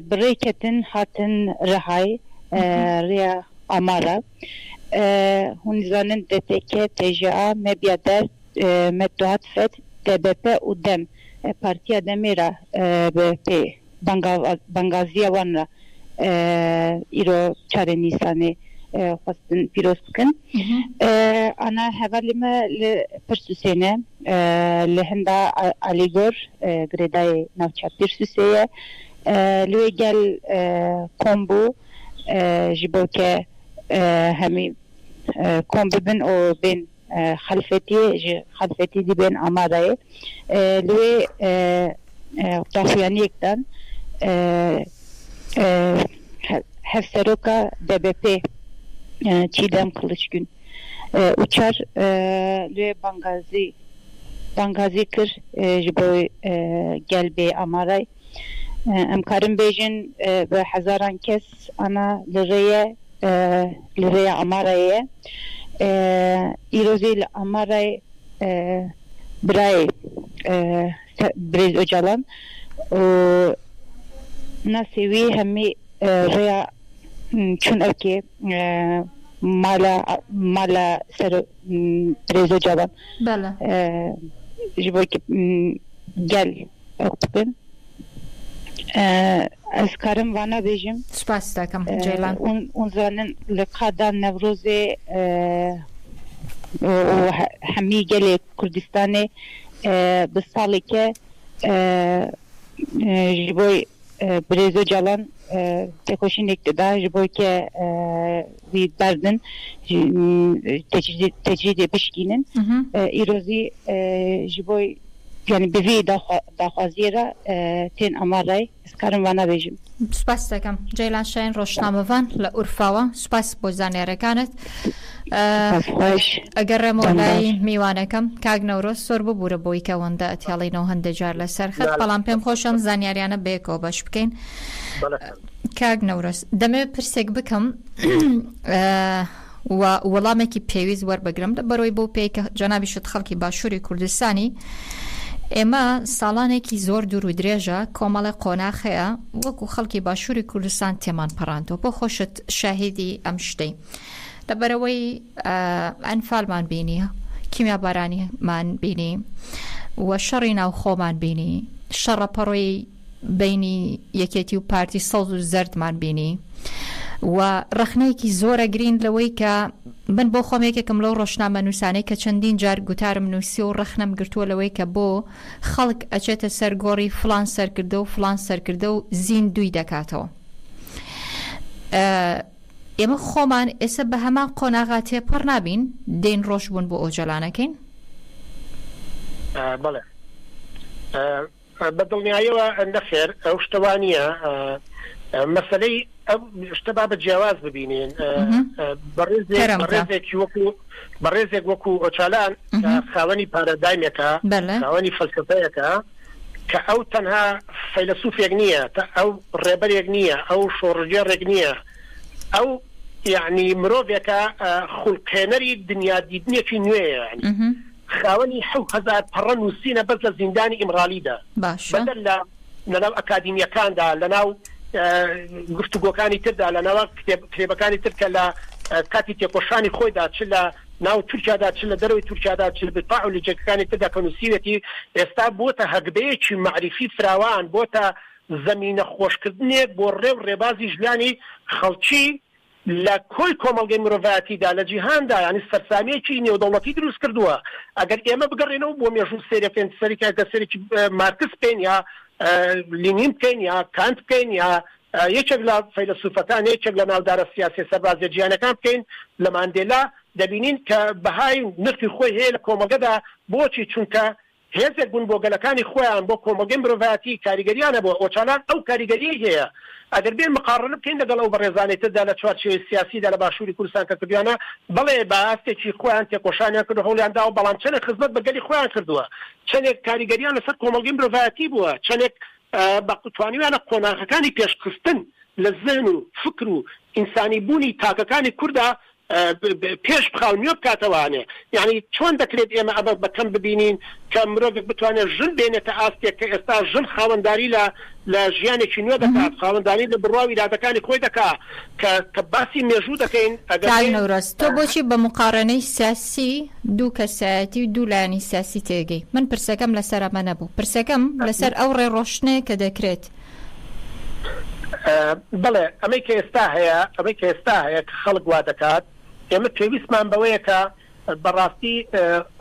bi rêketin hatin Rihayê rêya Amara hûn zanin DTK, TJA, Medya Dert, Mettuhat Fed, DBP û Dem Partiya Demê re pê bangaziya wan re îro 4 Nîsanê خواستن پیرۆز بکەن ئەنا هەڤەلی me li Pirsûsê li hinda Alîgor girêdayê navçeya Pirsûsê ye li wê gel kom bû ji bo ke hemî kom bibin û bên xelfetiyê ji xelfetî dî bên Amarayê li wê daxuyaniyek dan hevseroka DBP Çiğdem Kılıçgün uçar lüye bangazi kır ji bo gel bê Amaray em karin bêjin bi hezaran kes ana li rêya Amarayê îrozê li Amaray birayê برێز ئۆجاڵان ناسێوی هەمێ ڕێیا چون ئەوکێ مالا سەر برێز ئۆجاڵان ji bo gel bibin ez karim vana bêjim spas dikim Ceylan û zanin li qada Newrozê hemî gelê Kurdistanê bi saleke ji bo Birêz Öcalan tekoşînek dida ji bo ke wî berdin tecrîdê bişkînin îrozî ji bo yani bi vî daxwaziyê re tên amarayê ez karim vana bêjim. Spas dikim Ceylan Şahin Rojnamevan li Urfawa spas bo zanêrekanit eger remolay mêwanekim kak Newroz sor bibûre boî ke wenda etiyalîno hinde car li ser xet belam pêm xweş in zanyaryane bêko beş bikên kak Newroz demê pirsek bikim welamekî pêwîst werbigirim li ber wê bo pêke cenabî şit xelkî Başûrê Kurdistanî ئێمە ساڵانێکی زۆر دوور و درێژە کۆمەڵی قۆناغ هەیە وەکو خەڵکی باشووری کوردستان تێمان پەڕاندەوە بۆ خۆشت شاهیدی ئەم شتەی لەبەرەوەی ئەنفالمان بینی کیمیابارانیمان بینی و شەڕی ناوخۆمان بینی شەڕەپەڕۆی بینی یەکێتی و پارتی سەوز و زەردمان بینی و ڕخنەیەکی زۆرە گرین لەوەی کە من بۆ خۆم یەکێکم لەو ڕۆژنامە نووسانەی کە چەندین جار گوتارم نووسی و ڕخنەم گرتووە لەوەی کە بۆ خەڵک ئەچێتە سەرگۆڕی فلان سەرکردە و فلان سەرکردە و زین دووی دەکاتەوە ئێمە خۆمان ئێستا بە هەمان قۆناغا تێپەڕ نابین دێن ڕۆژ بوون بۆ ئۆجەلانەکەین بەڵێ بەدڵنیایەوە نەخێر ئەو شتەوانیە مەسەلەی ئەم شتەبا بە جیاواز ببینین بەڕێزێک وەکو ئۆچالان خاوەنی پارەدایمێکە خاوەنی فەلسفەیەکە کە ئەو تەنها فەیلسوفێک نییە ئەو ڕێبەرێک نییە ئەو شۆڕژێڕێک نییە ئەو یعنی مرۆڤێکە خوڵقێنەری دنیادیدنێکی نوێیە خاوەنی 1000 پەڕە نووسینە بەس لە زیندانی ئیمرالیدا بەدەر لەناو ئەکادیمیەکاندا لەناو گفتوگۆکانی تردا لەناوە کتێبەکانی تر کە لە کاتی تێکۆشانی خۆیدا چ لە ناو تورکیادا چ لە دەروی تورکیادا چ بپاع و لجێکەکانی تردا کە نووسیوێتی ئێستا بۆتە هەگبەیەکی معریفی فراوان بۆتە زەمینە خۆشکردنێک بۆ ڕێو ڕێبازی ژیانی خەڵکی لە کۆی کۆمەڵگەی مرۆڤایەتیدا لە جیهاندا ینی سەرسامەیەکی نێودەوڵەتی دروست کردووە ئەگەر ئێمە بگەڕێنەوە بۆ مێژوو سێرەکەن سەرێکە گەسەرێکی مارکس بکەین یا لینین بکەین یا کانت بکەین یا یەکێک لە فەیلسوفەکان یەکێک لە ناودارە سیاسی سەربازیە جیهانەکان بکەین لە ماندێلا دەبینین کە بەهای نرخی خۆی هەیە لە کۆمەلگەدا بۆچی چونکە هێزێک بوون بۆ گەلەکانی خۆیان بۆ کۆمەلگەی مرۆڤایەتی کاریگەریانە بۆ ئۆچالان ئەو کاریگەری هەیە ئەگەر بێن مقارنە بکەین لەگەڵ ئەو بەڕێزانێتدا لە چوارچێوەی سیاسیدا لە باشووری کوردستان کە کردویانە بەڵێ بەئاستێکی خۆیان تێکۆشانیان کرد هەوڵیاندا و بەڵام چەندێک خزمەت بەگەلی خۆیان کردووە چەندێک کاریگەریان لەسەر کۆمەلگەی مرۆڤایەتی بووە چەندێک بەتوانیوانە قۆناغەکانی پێشخستن لە زێن و فکر و ئینسانی بوونی تاکەکانی کووردا پێش بخاونیۆ بکاتەوانێ یعنی چۆن دەکرێت ئێمە ئەمە بەکەم ببینین کە مرۆڤێک بتوانێت ژن بێنێتە ئاستێک کە ئێستا ژن خاوەنداری لە ژیانێکی نوێ دەکات خاوەندانی لە بڕواوی ئیرادەکانی خۆی دەکات کە باسی مێژوو دەکەین ئەگەر تۆ بۆچی بە مقارنەی سیاسی دوو کەسایەتی و دوو لایەنی سیاسی تێگەی من پرسەکەم لەسەر ئەمە نەبوو پرسەکەم لەسەر ئەو ڕێڕۆشنەیە کە دەکرێت بڵێ ئەمەی کە ئێستا هەیە کە خەڵک وا دەکات ئێمە پێویستمان بەوەیە کە بەڕاستی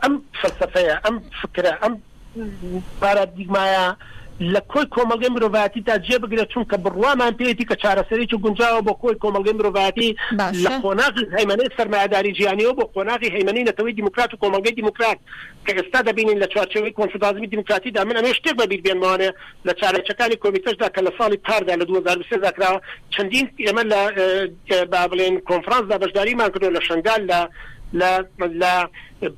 ئەم فەلسفەیە ئەم فکرە ئەم پارادیگمایە لە کۆی کۆمەلگەی مرۆڤایەتیدا جێبگرێت چونکە بڕوامان پێێتی کە چارەسەرێکی گونجاوە بۆ کۆی کۆمەلگەی مرۆڤایەتی لە قۆناغی هەیمەنەی سەرمایه‌داری جیهانیەوە بۆ قۆناغی هەیمەنەی نەتەوەی دیموکرات و کۆمەلگەی دیموکرات کە ئێستا دەبینین لە چوارچێوەی کۆنفدرازمی دیموکراتیدا من ئەمە شتێک بەبیر بێنمەوانێ لە چارەچەکانی کۆمیتەشدا کە لە ساڵی پاردا لە 2023 داکراوە چەندین ئێمە لە با بڵێن کۆنفرانسدا بەشداریمان کردو لە شەنگال لە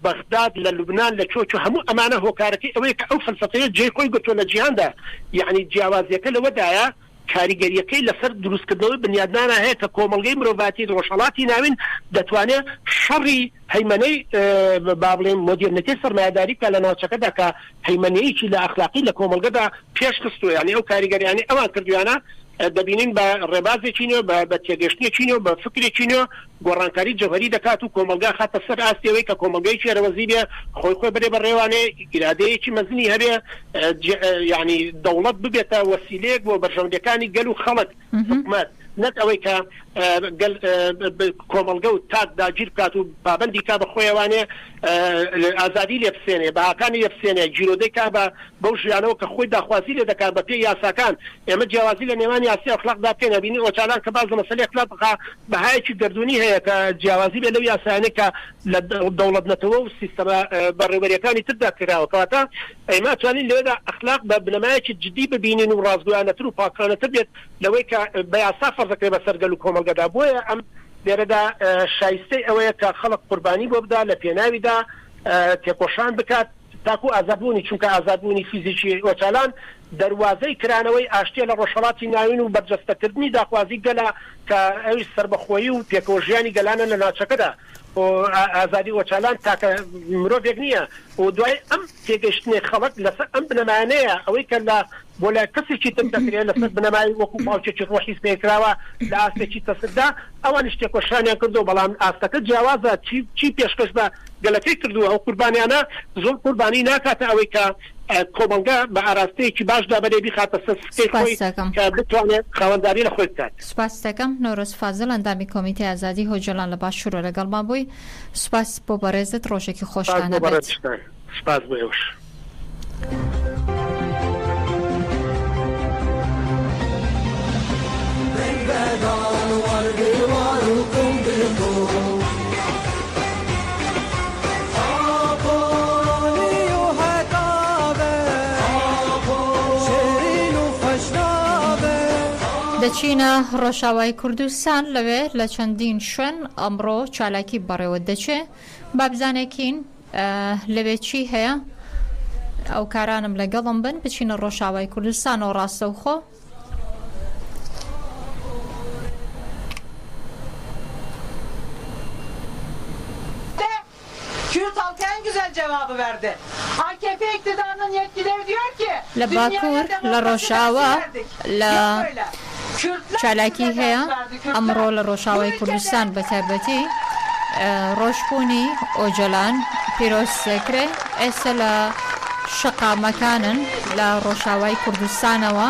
بەغداد لە لوبنان لە چۆچ و هەموو ئەمانە هۆکارەکەی ئەوەیە کە ئەو فەلسفەیە جێی خۆی گرتووە لە جیهاندا یعنی جیاوازیەکە لەوەدایە کاریگەریەکەی لەسەر دروستکردنەوەی بنیادنانە هەیە کە کۆمەڵگەی مرۆڤاتی ڕۆژهەڵاتی ناوین دەتوانێت شەڕی هەیمەنەی با بڵێن مۆدرنیتەی سەرمایه‌داری کە لە ناوچەکەدا کە هەیمەنیەیەکی لە ئەخلاقی لە کۆمەڵگەدا پێشکەستووە یعنی ئەو کاریگەریانەی ئەوان کردویانە دەبینین بە ڕێبازێکینەوە بە تێگەشتێکینەوە بە فکرێکینەوە گۆڕانکاری جەوهەری دەکات و کۆمەلگا خاتە سەر ئاستێەوەی کە کۆمەلگەی شێرەوەزی بێ خۆی بەرێ بە ڕێوانێ ئیرادەیەکی مەزنی هەبێ یعنی دەوڵەت ببێتە وەسیلەیەک بۆ بەرژەوندەکانی گەل و خەڵک حکومەت نەک ئەوەی کە کۆمەلگە و تاک داگیر بکات و پابەندی کا بە خۆیەوانێ ئازادی لێ بسێنێ بەهاکانی لێ بسێنێ جیرۆدەی کا بە بەو ژیانەوە کە خۆی داخوازی لێ دەکات بە پێی یاساکان ئێمە جیاوازی لە نێوان یاسی ئەخلاقدا پێ نەبینی ئۆچالان کە باز لە مەسەلەی ئەخلاق بخا بەهایەکی گردوونی هەیە کە جیاوازی بێ لەو یاسایانەی کە لە دەوڵەتنەتەوە و سیستەمە بەڕێوەریەکانی تردا کراوە کەواتە ئێمە توانین لەوێدا ئەخلاق بە بنەمایەکی جدی ببینین و ڕازگویانەتر و پاکانەتر بێت لەوەی کە بە یاسا فەرزەکرێ بە سەرگەل و کۆمەلگەدا بۆیە ئەم لێرەدا شایستەی ئەوەیە کە خەڵک قوربانی بۆ بدا لە پێناویدا تێکۆشان بکات تاکو ئازادبوونی چونکە ئازادبوونی فیزیکی ئۆچالان دەواازەی کرانەوەی ئاشتیە لە ڕۆژهەڵاتی ناوین و بەرجەستەکردنی داخوازی گەلا کە ئەوی سربەخۆیی و پێکەوەژیانی گەلانە لە ناوچەکەدا ئازادی ئۆچالان تاکە مرۆڤێک نییە و دوای ئەم تێگەشتنی خەڵک لەسەر ئەم بنەمانەیە ئەوەی کە لە بۆ لای کەسێکی تر دەکرێت لەسەر بنەمای وەکو پاوچێکی ڕۆحی پێکراوە لە ئاستێکی تەسەدا ئەوانیش تێکۆشانیان کردو بەڵام ئاستەکە جیاوازە چی پێشکەش بە گەلەکەی کردووە ئەو قوربانیانە زۆر قوربانی ناکاتە ئەوەی کە کۆمەلگا بە ئاراستەیەکی باشدا بەرێبی خاتە سەر سپێی خۆی کە بتوانێت خاوەنداری لە خۆی بکات. سوپاس دەکەم نۆرۆز فازڵ ئەندامی کۆمیتەی ئازادی هۆجەڵان لە باشوورە لەگەڵمان بووی سوپاس بۆ بەڕێزت ڕۆژێکی خۆشتانە بێت. سوپاس بۆ ئێوەش. دەچینە ڕۆژاوای کوردستان لەوێ لە چەندین شوێن ئەمڕۆ چالاکی بەڕێوە دەچێ بابزانێکین لەوێ چی هەیە ئەو کارانم لەگەڵم بن بچینە ڕۆژاوای کوردستان و ڕاستەوخۆ Kürt halkı en güzel cevabı verdi. AKP iktidarının yetkileri diyor ki لە باکوور لە ڕۆژاوە لە چالاکی هەیە ئەمڕۆ لە ڕۆژاوای کوردستان بە تایبەتی ڕۆژبوونی ئۆجەلان پیرۆزسەکرێ ئێستا لە شەقامەکانن لە ڕۆژاوای کوردستانەوە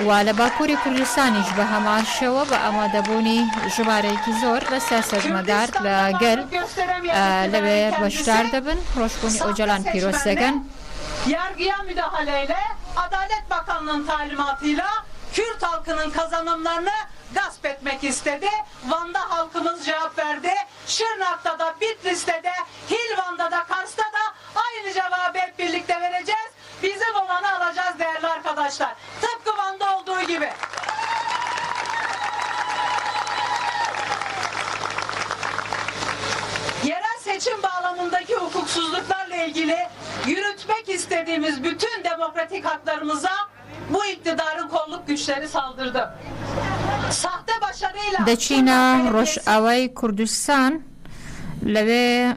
و لە باکووری کوردستانیش بە هەمان شێوە بە ئامادەبوونی ژمارەیەکی زۆر لە سیاسەتمەدار لە گەل لەوێ بەشدار دەبن ڕۆژبوونی ئۆجەلان پیرۆز دەکەن. Yargıya müdahaleyle Adalet Bakanlığı'nın talimatıyla Kürt halkının kazanımlarını gasp etmek istedi. Van'da halkımız cevap verdi. Şırnak'ta da, Bitlis'te de, Hilvan'da da, Kars'ta da aynı cevabı hep birlikte vereceğiz. Bizim olanı alacağız değerli arkadaşlar. Tıpkı Van'da olduğu gibi. Yerel seçim bağlamındaki hukuksuzluklarla ilgili yürütmek istediğimiz bütün demokratik haklarımıza bu iktidarın kolluk güçleri saldırdı. Sahte başarıyla دەچینە ڕۆژئاوای کوردستان لەوێ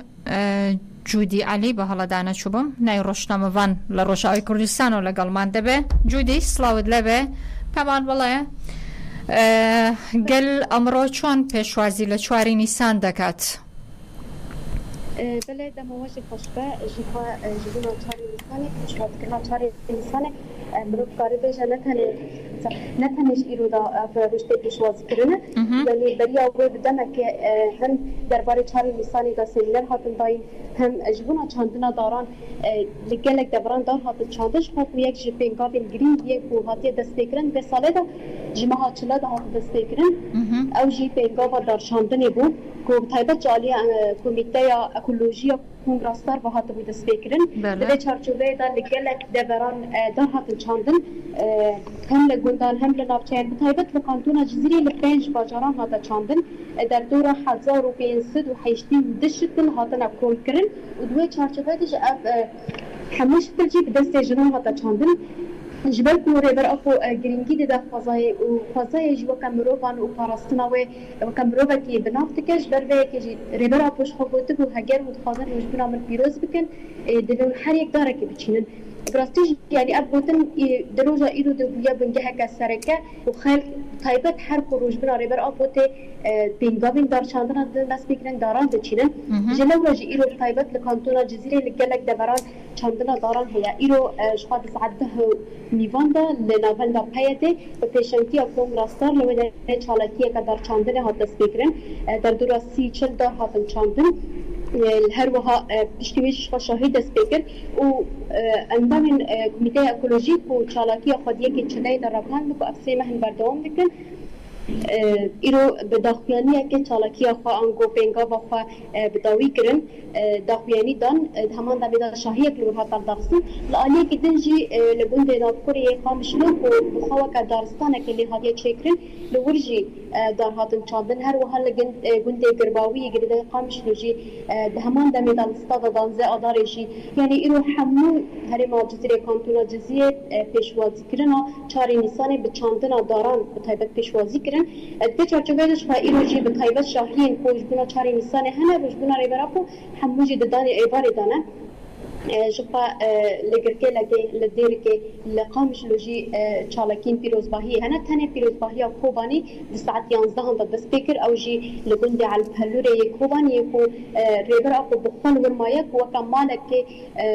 جودی علی بە هەڵەدانە چوبم نای ڕۆژنامەوان لە ڕۆژئاوای کوردستان و لەگەڵمان دەبێ جودی سڵاوت لەبێ پەمان بڵێ گەل ئەمڕۆ چۆن پێشوازی لە 4 نیسان دەکات بله دمواشی خوشبه جیها جیبون چاری نیسانه شادکرنا چاری نیسانه مروف کاری بیشه نتنش ایرودا رشته پیشوازی کرنه یعنی بری آوه بدمه که هم درباره چاری نیسانی دا سیمینر هاتن داین هم جیبون چاندنا داران لگلک دبران دار هاتن چاندش خوب و یک جیپینگاوین گرین یک بو هاتی دسته کرن به ساله دا جیمه چلا دا هات دسته کرن او جیپینگاوا دار چاندنی بو که تایبت جالی کمیته یا اکولوژی کنگراستار و هات بود دستکرین به چارچوبه دا لگلک دبران دار هات چاندن هم لگوندان هم لنافچه تایبت لکانتون جزیره لپنج باجاران هات چاندن در دور 1580 دشتن هاتن کول کرن و دوی چارچوبه دیش همش بلجی به دست جنون هات چاندن جبل كوري بر أكو جرينجي ده فضاي جو كامروفان وبارستنا وكامروفا كي بنافتكش بربي كي ريبر أكوش خبوتك وهجر وتخاطر وجبنا من بيروز بكن دلون حريق دارك بتشينن براستيج يعني أبوتن دروجة إيرو دبويا بنجها كسركة وخال طيبت حرق وروجبنا ريبر أبوتي بينجابين دار شاندنا دست بكرن داران دچينن جلو رجي إيرو طيبت لكانتونا جزيرة لجلك دبران شاندنا داران هي إيرو شخص سعده نيفاندا لنافندا بيته وبيشنتي أكون راستار لو ده شالتيه كدار شاندنا هات دست بكرن در دراسي چل دار هاتن شاندن الهروها بشتويش شهيد سبيكر و عندما كوميتي اكولوجيك وشالاكي خديه كي چلای درکان بو افسي مهن بردوام بكن ایرو بداخویانی که چالاکی خو انگو پنگا و خو بداوی کرن داخویانی دان همان دمیدا شاهی کلو هاتر دارسن لالی که دنجی لگون دناکوری خامشلو و بخوا که دارستانه که لی هادیه چکرن لورجی دار هاتن چاندن هر و هل گنده گرباوی گرده خامشلو جی همان دمیدا استاد دانزه آدارشی یعنی ایرو همو هر ما جزیره کانتونا جزیره پیشوازی کرنا 4 نیسان به چاندن داران به تایبت پیشوازی کرن ده چارچوبهش خواهی روزی به تایبت شاهین خوش بنا 4 نیسان هنه روز بنا ریبراپو هموجی دادن ایباری دانه جبا لگرکه لدیر که لقامش لوجی چالکین پیروزباهی هنه تنه پیروزباهی خوبانی ساعت 11 هم بس بکر او جی لگنده على بهلوره خوبانی کو ریبر اپو بخون ورمایه و کمالک که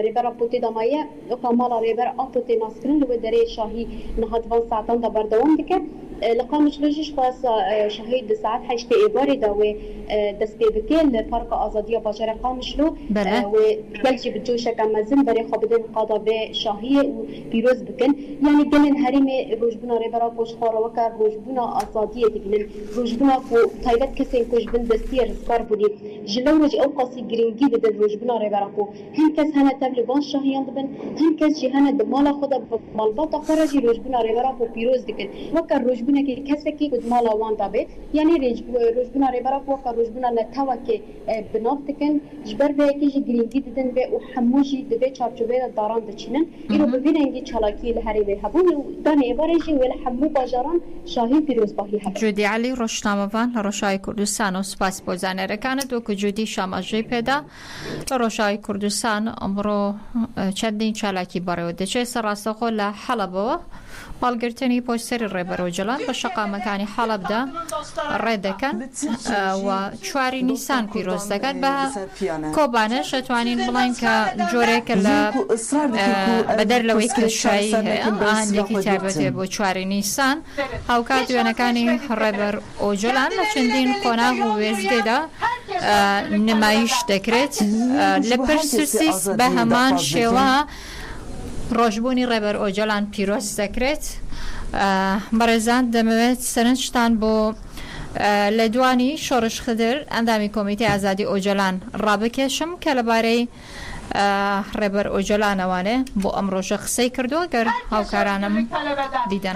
ریبر اپو تدامایه و کمال ریبر اپو تناسکرین لو دره شاهی نهاد 20 ساعتان دا بردوام دکه لقامش لوجيش خاص شهيد ساعات حشت إباري داوي دس بيبكين فرق آزادية بجرة قامشلو وجلجي بتجوشة كمزن بري خابدين قاضي بشاهية وبيروز بكن يعني جلن هرمي روجبنا ريبرا بوش خارا وكر روجبنا آزادية تجنن روجبنا كو تايبت كسين كوش بن دستير رزقار بودي جلو رجي أو قاسي جرينجي بدل روجبنا ريبرا بو هن كس هنا تبلبان شاهيان دبن هن كس جي هنا دمالا خدا بمالباطا خرجي روجبنا ريبرا بو بيروز دكن وكر روجبنا كي كسر كي قد مالا وان دابه يعني روجبنا ريبرا بو وكر روجبنا نتاوا كي بنافتكن جبر به كي جي جرينجي ددن به وحموجي دبه چارچوبه داران دچينن يرو ببيننگي چالاكي لهري هبون داني بارجي ولا حمو باجاران شاهي پیروز باهي هبون جودي علي روشنامه‌وان لروشای کردستان و سپاس بوزانه رکانه دو که جودی شاماجی پیدا لروشای کردستان امرو چندین چالاکی باره دچه سراسخو لحلب بالگرتنی پوستری ریبرو جلان بشقا مکانی حلب دا ردکن و چواری نیسان پیروز دکن به کوبانه شتوانین بلان که جوره که بدر لوی که شایی آهنده که تابته بو چواری نیسان هاوکات وینکانی ریبر او جلان لچندین قناه و ویزده دا نمایش دکرت لپرسوسیس به همان شوا روشبونی ریبر اوجلان پیروز دکرت برزند دمویت سرنشتان بو لدوانی شورش خدر اندامی کمیته آزادی اوجلان رابکشم که لباره ریبر اوجلان وانه بو امرو شخصی کردو اگر هاوکارانم دیدن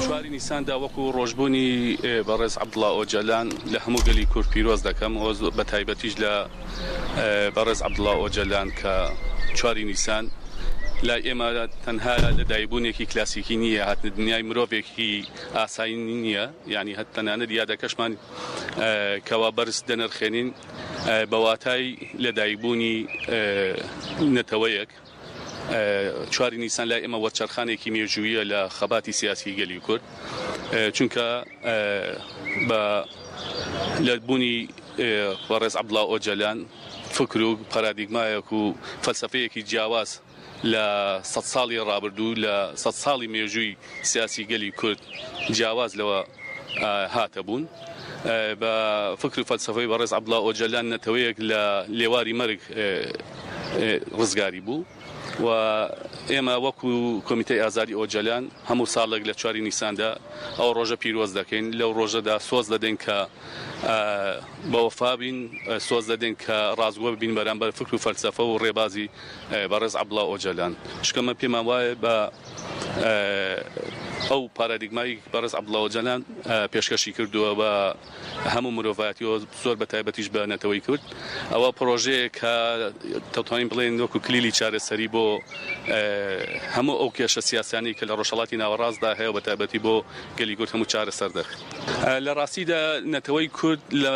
چواری نیسان دا وەکو ڕۆژبوونی بەڕێز عەبدوڵڵا ئۆجەلان لە هەموو گەلی کورد پیرۆز دەکەم بە تایبەتیش لە بەڕێز عەبدوڵڵا ئۆجەلان کە چواری نیسان لای ئێمە تەنها لە دایبوونێکی کلاسیکی نییە هاتنە دنیای مرۆڤێکی ئاسایی نییە یعنی هەت تەنانەت یادەکەشمان کەوا بەرز دەنرخێنین بەواتای لە دایبوونی نەتەوەیەک چواری نیسان لای ئێمە وەرچەرخانێکی مێژوویە لە خەباتی سیاسی گەلی کورد چونکە بە لەبوونی بەڕێز عەبدوڵڵا ئۆجەلان فکر و پارادیگمایەک و فەلسەفەیەکی جیاواز لە 100 ساڵی ڕابردوو لە 100 ساڵی مێژووی سیاسی گەلی کورد جیاواز لەوە هاتە بوون بە فکر و فەلسەفەی بەڕێز عەبدوڵڵا ئۆجەلان نەتەوەیەک لە لێواری مەرگ ڕزگاری بوو و ئێمە وەکو کۆمیتەی ئازادی ئۆجەلان هەموو ساڵێک لە چواری نیساندا ئەو ڕۆژە پیرۆز دەکەین لەو ڕۆژەدا سۆز دەدەین کە بەوەفا بین سۆز دەدەین کە ڕازگۆ ببین بەرامبەر فکر و فەلسەفە و ڕێبازی بەڕێز عەبدوڵڵا ئۆجەلان شکەمە پێمان وایە بە ئەو پارادیگمای بەڕێز عەبدوڵڵا ئۆجەلان پێشکەشی کردووە بە هەموو مرۆڤایەتیەوە زۆر بە تایبەتیش بە نەتەوەی کورد ئەوە پرۆژەیە کە دەتوانین بڵێن وەکو کلیلی چارەسەری بۆ هەموو ئەو کێشە سیاسیانی کە لە ڕۆژهەڵاتی ناوەڕاستدا هەیە بە تایبەتی بۆ گەلی کورد هەموو چارەسەر دەکات. لە ڕاستیدا نەتەوەی کورد لە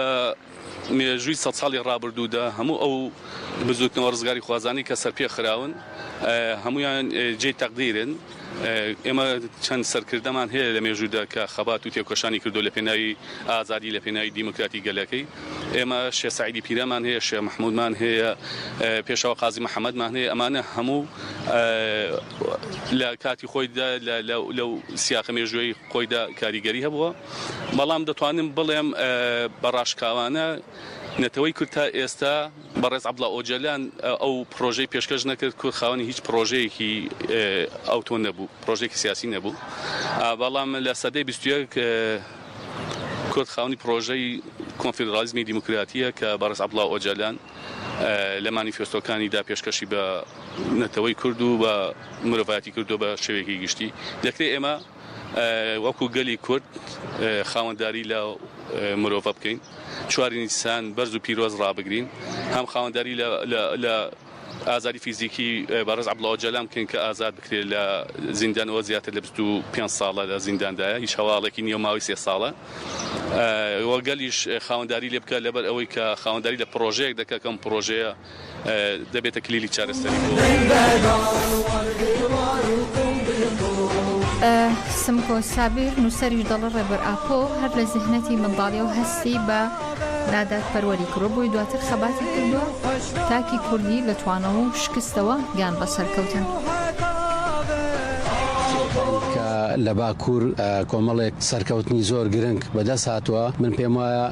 مێژووی 100 ساڵی ڕابردوودا هەموو ئەو بزوتنەوە ڕزگاری خوازانی کە سەرپێ خراون هەمویان جێی تەقدیرن. ئێمە چەند سەرکردەمان هەیە لە مێژوودا کە خەبات و تێکۆشانی کردو لە پێناوی ئازادی لە پێناوی دیموکراتی گەلەکەی. ئێمە شێخ سەعیدی پیرەمان هەیە، شێخ محمودمان هەیە، پێشەوە قازی محەممەدمان هەیە. ئەمانە هەموو لە کاتی خۆیدا لەو سیاقە مێژووی خۆیدا کاریگەری هەبووە. بەڵام دەتوانم بڵێم بەڕاشکاوانە نەتەوەی کورد تا ئێستا بەڕێز عەبدوڵڵا ئۆجەلان ئەو پرۆژەی پێشکەش نەکرد کورد خاوەنی هیچ پرۆژەیەکی ئەوتۆ نەبوو، پرۆژێکی سیاسی نەبوو. بەڵام لە سەدەی 21 کورد خاوەنی پرۆژەی کۆنفێدرالیزمی دیموکراتیە کە بەڕێز عەبدوڵڵا ئۆجەلان لە مانیفێستۆکانیدا پێشکەشی بە نەتەوەی کورد و بە مرۆڤایەتی کردو بە شێوەیەکی گشتی. دەکرێت ئێمە وەکو گەلی کورد خاوەنداری لە مرۆڤە بکەین، 4 نیسان بەرز و پیرۆز ڕابگرین، هەم خاوەنداری لە ئازادی فیزیکی بەڕێز عەبدوڵڵا ئۆجەلان بکەین کە ئازاد بکرێت لە زیندانەوە زیاتر لە 25 ساڵە لە زینداندایە، هیچ هەواڵێکی نییە ماوەی 3 ساڵە. وەگەلیش خاوەنداری لێ بکە لەبەر ئەوەی کە خاوەنداری لە پرۆژەیەک دەکات کەم پرۆژەیە دەبێتە کلیلی چارەسەری بۆ. سمکۆ سابیر نووسەریش دەڵە ڕێبەر ئاپۆ هەر لە زیهنەتی منداڵی و هەستی بە نادارپەروەری کڕۆ بۆی دواتر خەباتی کردووە تاکی کوردی لە توانەوە و شکستەوە گیان بەسەرکەوتن. لە باکوور کۆمەڵێک سەرکەوتنی زۆر گرنگ بەدەست هاتووە. من پێم وایە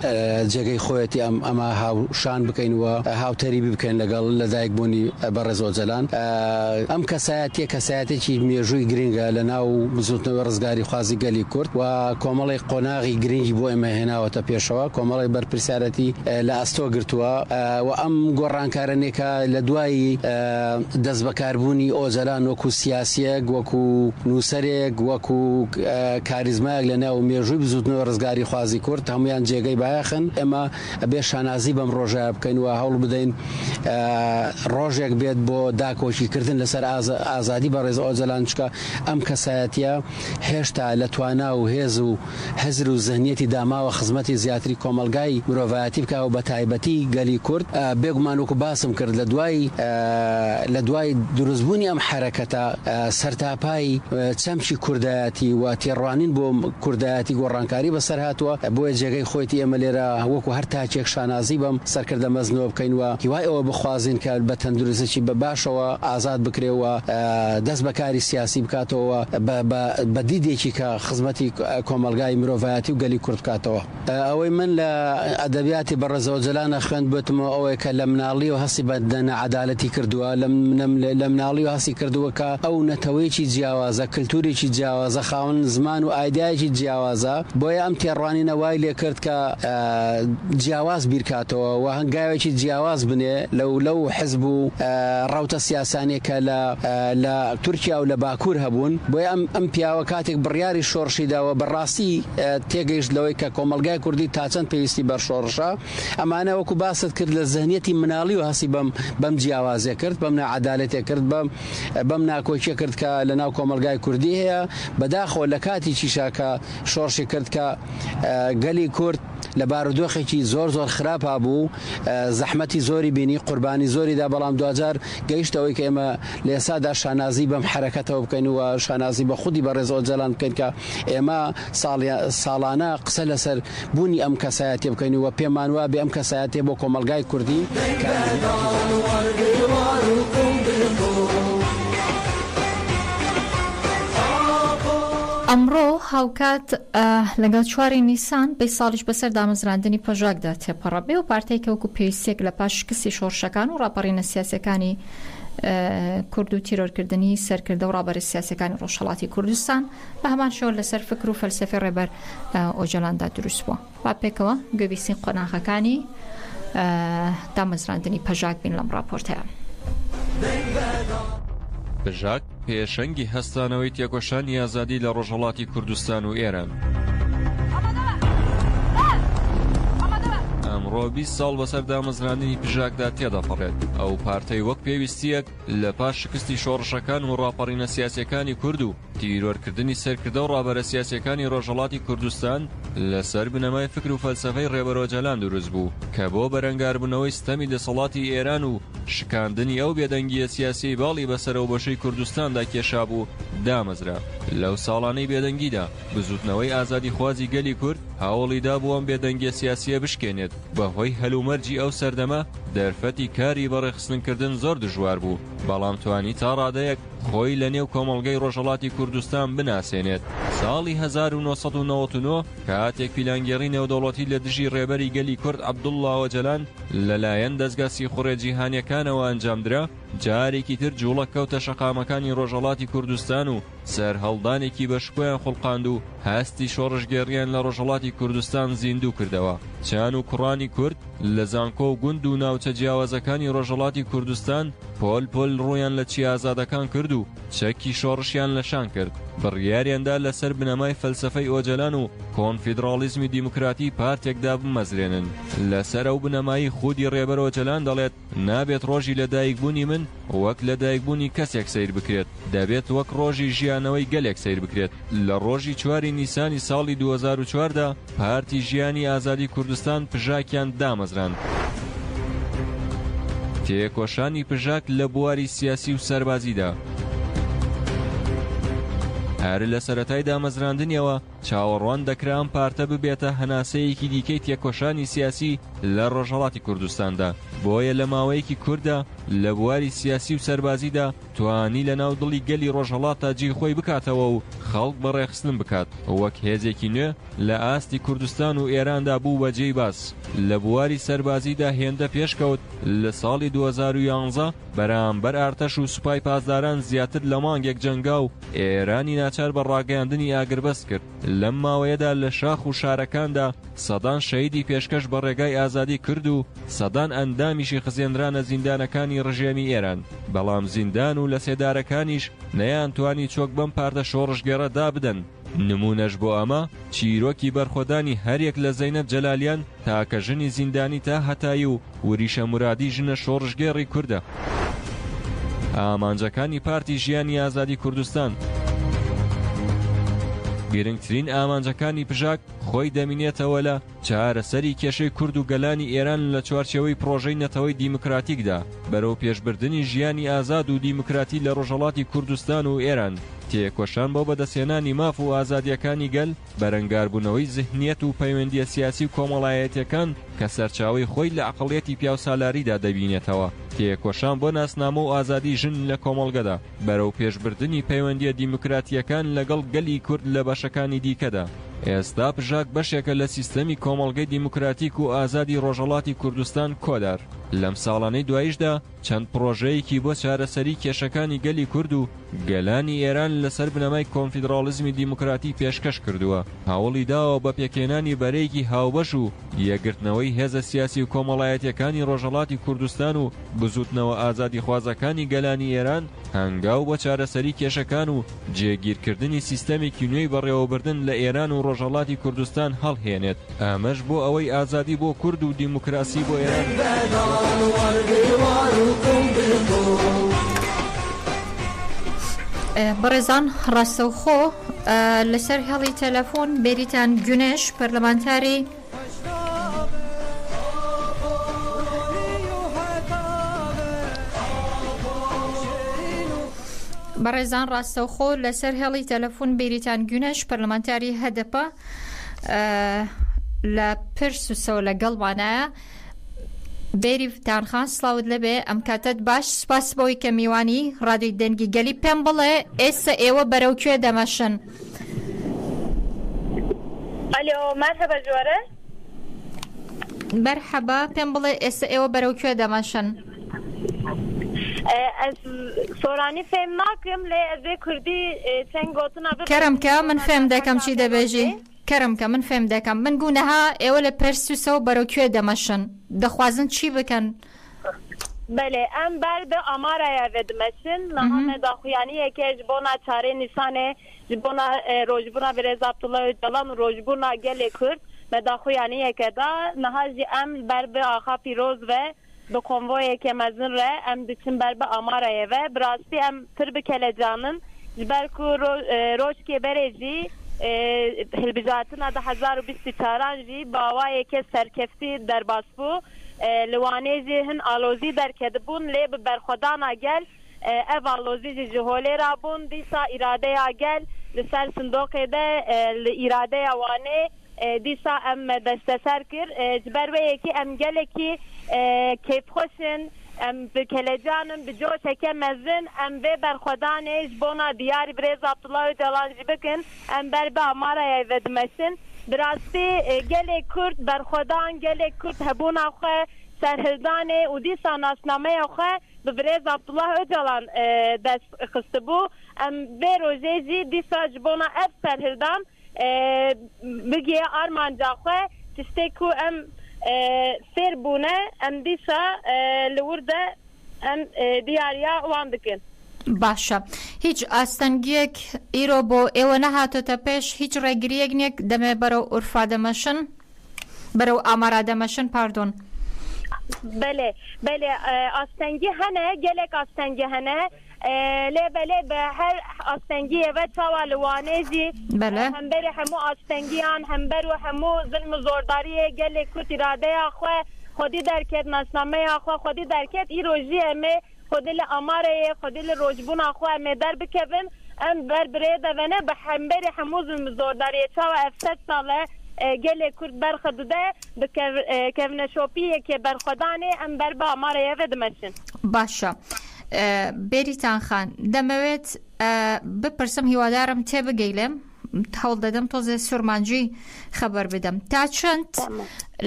جێگەی خۆیەتی ئەمە هاوشان بکەینەوە، هاوتەریبی بکەین لەگەڵ لەدایکبوونی بەڕێز ئۆجەلان. ئەم کەسایەتێکی مێژووی گرنگە لە ناو بزوتنەوەی ڕزگاری خوازی گەلی کورد و کۆمەڵی قۆناغی گرنگی بۆ ئێمە هێناوەتە پێشەوە، کۆمەڵی بەرپرسیارەتی لە ئەستۆ گرتووە و ئەم گۆڕانکارانێکە لە دوای دەست بەکاربوونی ئۆجەلان وەکو سیاسیەک، وەکو نووسەرێک، وەکو کاریزمایەک لە ناو مێژووی بزوتنەوە ڕزگاری خوازی کورد هەمویان جێگەی بایەخن. ئێمە بێ شانازی بەم ڕۆژە بکەین و هەوڵ بدەین ڕۆژێک بێت بۆ داکۆچیکردن لەسەر ئازادی بەڕێز ئۆجەلان، چکە ئەم کەسایەتیە هێشتا لە توانا و هێز و هەزر و زەهنیەتی داماوە خزمەتی زیاتری کۆمەلگای مرۆڤایەتی بکاوە بە تایبەتی گەلی کورد. بێگومان وەکو باسم کرد لە دوای دروستبوونی ئەم حرەکەتە سەرتاپای چەمچی کوردایەتی و تێڕوانین بۆ کوردایەتی گۆڕانکاری بەسەر هاتووە. بۆیە جێگەی خۆیتی ئێمە لێرە وەکو هەر تاچێک شانازی بەم سەرکردە مەزنەوە بکەین و هیوای ئەوە بخوازین کە بە تەندروستێکی بە باشەوە ئازاد بکرێەوە، دەست بەکاری سیاسی بکاتەوە بە دیدێکی کە خزمەتی کۆمەلگای مرۆڤایەتی و گەلی کورد بکاتەوە. ئەوەی من لە ئەدەبیاتی بەڕێز ئۆجەلانە خوێند بێتمەوە ئەوەیە کە لە مناڵی و هەستی بە نەعەدالەتی کردووە، لە مناڵی و هەستی کردووە کە ئەو نەتەوەیەکی جیاوازە، کللتورێکی جیاوازە، خاوەن زمان و ئایدایەکی جیاوازە، بۆیە ئەم تێڕوانینە وای لێ کرد کە جیاواز بیرکاتەوە و هەنگاوێکی جیاواز بنێ لەو حزب و ڕاوتە سیاسانێکە لە تورکیا و لە باکوور هەبوون. بۆیە ئەم پیاوە کاتێک بڕیاری شۆڕشیداوە بەڕاستی تێگەیشت لەوەی کە کۆمەلگای کوردی تا چەند پێویستی بەرشۆڕشە. ئەمانە وەکو باست کرد لە زەهنیەتی مناڵی و هەسی بەم جیاوازێ کرد، بەم نەعەدالەتێ کرد، بەم ناکۆچیە کرد کە لە ناو کۆمەلگای کوردی هەیە. بەداخۆ لە کاتی چیشاکە شۆڕشی کرد کە گەلی کورد لە بارودۆخێکی زۆر خراپا بوو، زەحمەتی زۆری بینی، قوربانی زۆریدا، بەڵام دوجار گەیشتەوەی کە ئێمە لە ئێسادا شانازی بەم حرەکەتەوە بکەین و شانازی بە خودی بەڕێز ئۆجەلان بکەین کە ئێمە ساڵانە قسە لەسەر بوونی ئەم کەسایەتێ بکەین و پێمان وابێ ئەم کەسایەتێ بۆ کۆمەلگای کوردی ئەمڕۆ هاوکات لەگەڵ 4 نیسان بە ساڵیش بەسەر دامەزراندنی پەژاکدا تێپەڕە بێ و پارتێکە وەکو پێویستێک لە پاش شکستی شۆڕشەکان و ڕاپەڕینە سیاسەکانی کورد و تیرۆرکردنی سەرکردە و ڕابەری سیاسەکانی ڕۆژهەڵاتی کوردستان بە هەمان شێوە لەسەر فکر و فەلسەفەی ڕێبەر ئۆجەلاندا دروست بووە. با پێکەوە گوێبیستین قۆناغەکانی پژاک پێشەنگی هەستانەوەی تێکۆشانی ئازادی لە ڕۆژهەڵاتی کوردستان و ئێران. ئەمڕۆ 20 ساڵ بەسەر دامەزراندنی پژاکدا تێدەپەڕێت. ئەو پارتەی وەک پێویستیەک لە پاش شکستی شۆڕشەکان و ڕاپەڕینە سیاسیەکانی کورد و تیرۆرکردنی سەرکردە و ڕابەرە سیاسیەکانی ڕۆژهەڵاتی کوردستان لەسەر بنەمای فکر و فەلسەفەی ڕێبەر ئۆجەلان دروست بوو کە بۆ بەرەنگاربوونەوەی ستەمی دەسەڵاتی ئێران و شکاندنی ئەو بێدەنگیە سیاسی باڵی بەسەر ئەو بەشەی کوردستاندا کێشا بوو دامەزرا. لەو ساڵانەی بێدەنگیدا بزوتنەوەی ئازادی خوازی گەلی کورد هاوڵیدا بوو ئەم بێدەنگیە سیاسیە بشکێنێت. بەهۆی هەلومەرجی ئەو سەردەمە دەرفەتی کاری بەڕێخستنکردن زۆر دژوار بوو، بەڵام توانی تا ڕادەیەک خۆی لە نێو کۆمەڵگەی ڕۆژهەڵاتی کوردستان بناسێنێت. ساڵی 1999 کاتێک پیلانگێڕی نێودەوڵەتی لە دژی ڕێبەری گەلی کورد عەبدوڵڵا ئۆجەلان لەلایەن دەستگا سیخوڕێ جیهانیەکانەوە ئەنجامدرا، جارێکی تر جوڵە کەوتە شەقامەکانی ڕۆژهەڵاتی کوردستان و سەرهەڵدانێکی بەشکۆیان خوڵقاند و هەستی شۆڕشگێڕیان لە ڕۆژهەڵاتی کوردستان زیندوو کردەوە. چان و کوڕانی کورد لە زانکۆ و گوند و ناوچە جیاوازەکانی ڕۆژهەڵاتی کوردستان پۆل ڕوویان لە چیازادەکان کرد و چەکی شۆڕشیان لەشان کرد. بڕیاریاندا لەسەر بنەمای فەلسەفەی ئۆجەلان و کۆنفیدرالیزمی دیموکراتی پارتێکدا بمەزرێنن. لەسەر ئەو بنەمایی خودی ڕێبەر ئۆجەلان دەڵێت نابێت ڕۆژی لەدایکبوونی من وەک لەدایکبوونی کەسێک سیر بکرێت، دەبێت وەک ڕۆژی ژیانەوەی گەلێک سیر بکرێت. لە ڕۆژی 4 نیسانی ساڵی 2004دا پارتی ژیانی ئازادی کوردستان پژاکیان دامەزراند. تێکۆشانی پژاک لە بواری سیاسی و سەربازیدا. هەر لە سەرەتای دامەزراندنیەوە چاوەڕوان دەکرا ئەم پارتە ببێتە هەناسەیەکی دیکەی تێکۆشانی سیاسی لە ڕۆژهەڵاتی کوردستاندا. بۆیە لە ماوەیەکی کووردا لە بواری سیاسی و سەربازیدا توانی لە ناو دڵی گەلی ڕۆژهەڵاتە جێی خۆی بکاتەوە و خەڵک بەڕێخستن بکات، وەک هێزێکی نوێ لە ئاستی کوردستان و ئێراندا بوو بە جێی باس. لە بواری سەربازیدا هێندە پێشکەوت لە ساڵی 2011 بەرامبەر ئارتەش و سوپای پاسداران زیاتر لە مانگێک جەنگا و ئێرانی ناچار بە ڕاگەیاندنی ئاگربەست کرد. لەم ماوەیەدا لە شاخ و شارەکاندا سەدان شەیدی پێشکەش بە ڕێگای ئازادی کرد و سەدان ئەندامیشی خزێنرانە زیندانەکانی ڕژێمی ئێران. بەڵام زیندان و لە سێدارەکانیش نەیانتوانی چۆک بەم پارتە شۆڕشگێڕە دابدەن. نمونەش بۆ ئەمە چیرۆکی بەرخۆدانی هەرێک لە زەینەب جەلالیان تاکە ژنی زیندانی تا هەتایی و وریشە مرادی ژنە شۆڕشگێڕی کووردە. ئامانجەکانی پارتی ژیانی ئازادی کوردستان. گرنگترین ئامانجەکانی پژاک خۆی دەمینێتەوە لە چارەسەری کێشەی کورد و گەلانی ئێران لە چوارچێوەی پرۆژەی نەتەوەی دیموکراتیکدا بەرەو پێشبردننی ژیانی ئازاد و دیموکراتی لە ڕۆژهەڵاتی کوردستان و ئێران. تێکۆشان بۆ بەدەستهێنانی ماف و ئازادیەکانی گەل، بەرەنگاربوونەوەی زیهنیەت و پەیوەندیە سیاسی و کۆمەڵایەتیەکان کە سەرچاوەی خۆی لە عەقڵیەتی پیاوسالاریدا دەبینێتەوە. تێکۆشان بۆ ناسنامە و ئازادی ژن لە کۆمەڵگەدا بەرەو پێشبردننی پەیوەندیە دیموکراتیەکان لەگەڵ گەلی کورد لە بەشەکانی دیکەدا. ئێستا پژاک بەشێکە لە سیستەمی کۆمەڵگەی دیموکراتیک و ئازادی ڕۆژهەڵاتی کوردستان کۆدار. لەم ساڵانەی دواییشدا چەند پرۆژەیەکی بۆ چارەسەری کێشەکانی گەلی کورد و گەلانی ئێران لەسەر بنەمای کۆنفیدرالیزمی دیموکراتی پێشکەش کردووە. هەوڵی داوە بە پێکێنانی بەرەیەکی هاوبەش و یەکگرتنەوەی هێزە سیاسی و کۆمەڵایەتیەکانی ڕۆژهەڵاتی کوردستان و بزوتنەوە ئازادی خوازەکانی گەلانی ئێران هەنگاو بە چارەسەری کێشەکان و جێگیرکردنی سیستەمێکی نوێی بەڕێوەبردن لە ئێران و ڕۆژهەڵاتی کوردستان هەڵهێنێت. ئەمەش بۆ ئەوەی ئازادی بۆ کورد و دیموکراسی بۆ ئێران. بەڕێزان ڕاستەوخۆ لەسەر هێڵی تەلەفۆن بێریتان گونێش پەرلەمانتاری بەڕێزان ڕاستەوخۆ لەسەر هێڵی تەلەفۆن بێریتان گونێش پەرلەمانتاری هەدەپە لە پرس و سەو لەگەڵوانایە. بێریتان سلااوت لەبێ ئەم کاتت باش سپاس بۆی کە میوانی ڕادوی دەنگی گەلی پێم بڵێ ئێستا ئێوە بەرەوکوێ دەمەشن. ئەلۆ مەرحەبا جوارە مەرحەبا پێم بڵێ ئێستا ئێوە بەرەوکوێ دەمەشن. ئەس سۆرانی فێم ناکەم لێ ئەزێ کوردی چەند گۆتنا کەرم کە من فێم دەکەم چی دەبێژی کەرم کە من فێم دەکەم من گونەها ئێوە لە پەرسوسەوە بەرەوکوێ دەمەشن دەخوازن چی بکەن بله ام بر به آمارا ودمشن نها مداخیانی که جبونا چاره نیسانه جبونا روجبونا برز عبدالله جلان روجبونا گل کرد مداخیانی که دا نها جی ام بر به آخا پیروز و به کنوی که مزن ره ام دچن بر به آمارا و براستی ام تر بکل جانن جبر کو روش که برجی هلبجاتنا ده 1024 جی باوای که سرکفتی در باسپو لوانه جی هن آلوزی در کدبون لی برخودان آگل او آلوزی جی جهولی را بون دیسا اراده آگل لسر صندوق ده اراده آوانه دیسا ام دستسر کر جبر وی که ام گله که کیف خوشن ام بکلجانم بجوش که مزن ام به برخودانش بونا دیاری برز عبدالله جلال جی بکن ام بر به آمارا ودمشن براستی گل کرد برخودان گل کرد هبون آخه سرهلدانه و دیسا ناسنامه آخه ببرز عبدالله جلال دست خستبو ام به روژه جی دیسا جبونا اف سرهلدان بگیه آرمان جاخه تشتی کو ام سر بونه ام دیسا لورده ام دیاریا وان دکن باشە هیچ ئاستەنگیەک ئیرۆ بۆ ئێوە نەهاتۆتە پێش هیچ ڕێگریەک دەمێ بەرەو ئورفا دەمەشن بەرەو ئامارا دەمەشن پاردۆن بله بله ئاستەنگی هەنە gelek ئاستەنگی هەنە لێبەلێ بە هەر ئاستەنگیە بە چاوا لەوانێژی هەمبەری هەموو ئاستەنگیان هەمبەر و هەموو زلم و زۆرداریە gelek کورت ئیرادەیە خوێ خودی دەرکێت ناسنامەیە خۆ خودی دەرکێت ئیرۆژی ئەمێ خودی لأماره خودی لروجبون آخواه میدر بکوین ام بر بريده ونه بحنبري حموز المزورداري چاو افسد ساله گل کرد برخدوده بکوین شوپیه که برخدانه ام بر با اماره ودمشن باشا بریتان خان دەمەوێت بپرسم هیوادارم تێبگەیلێم هەوڵ دەدەم تۆزێ سوورمانجی خەبەر بدەم تا چەند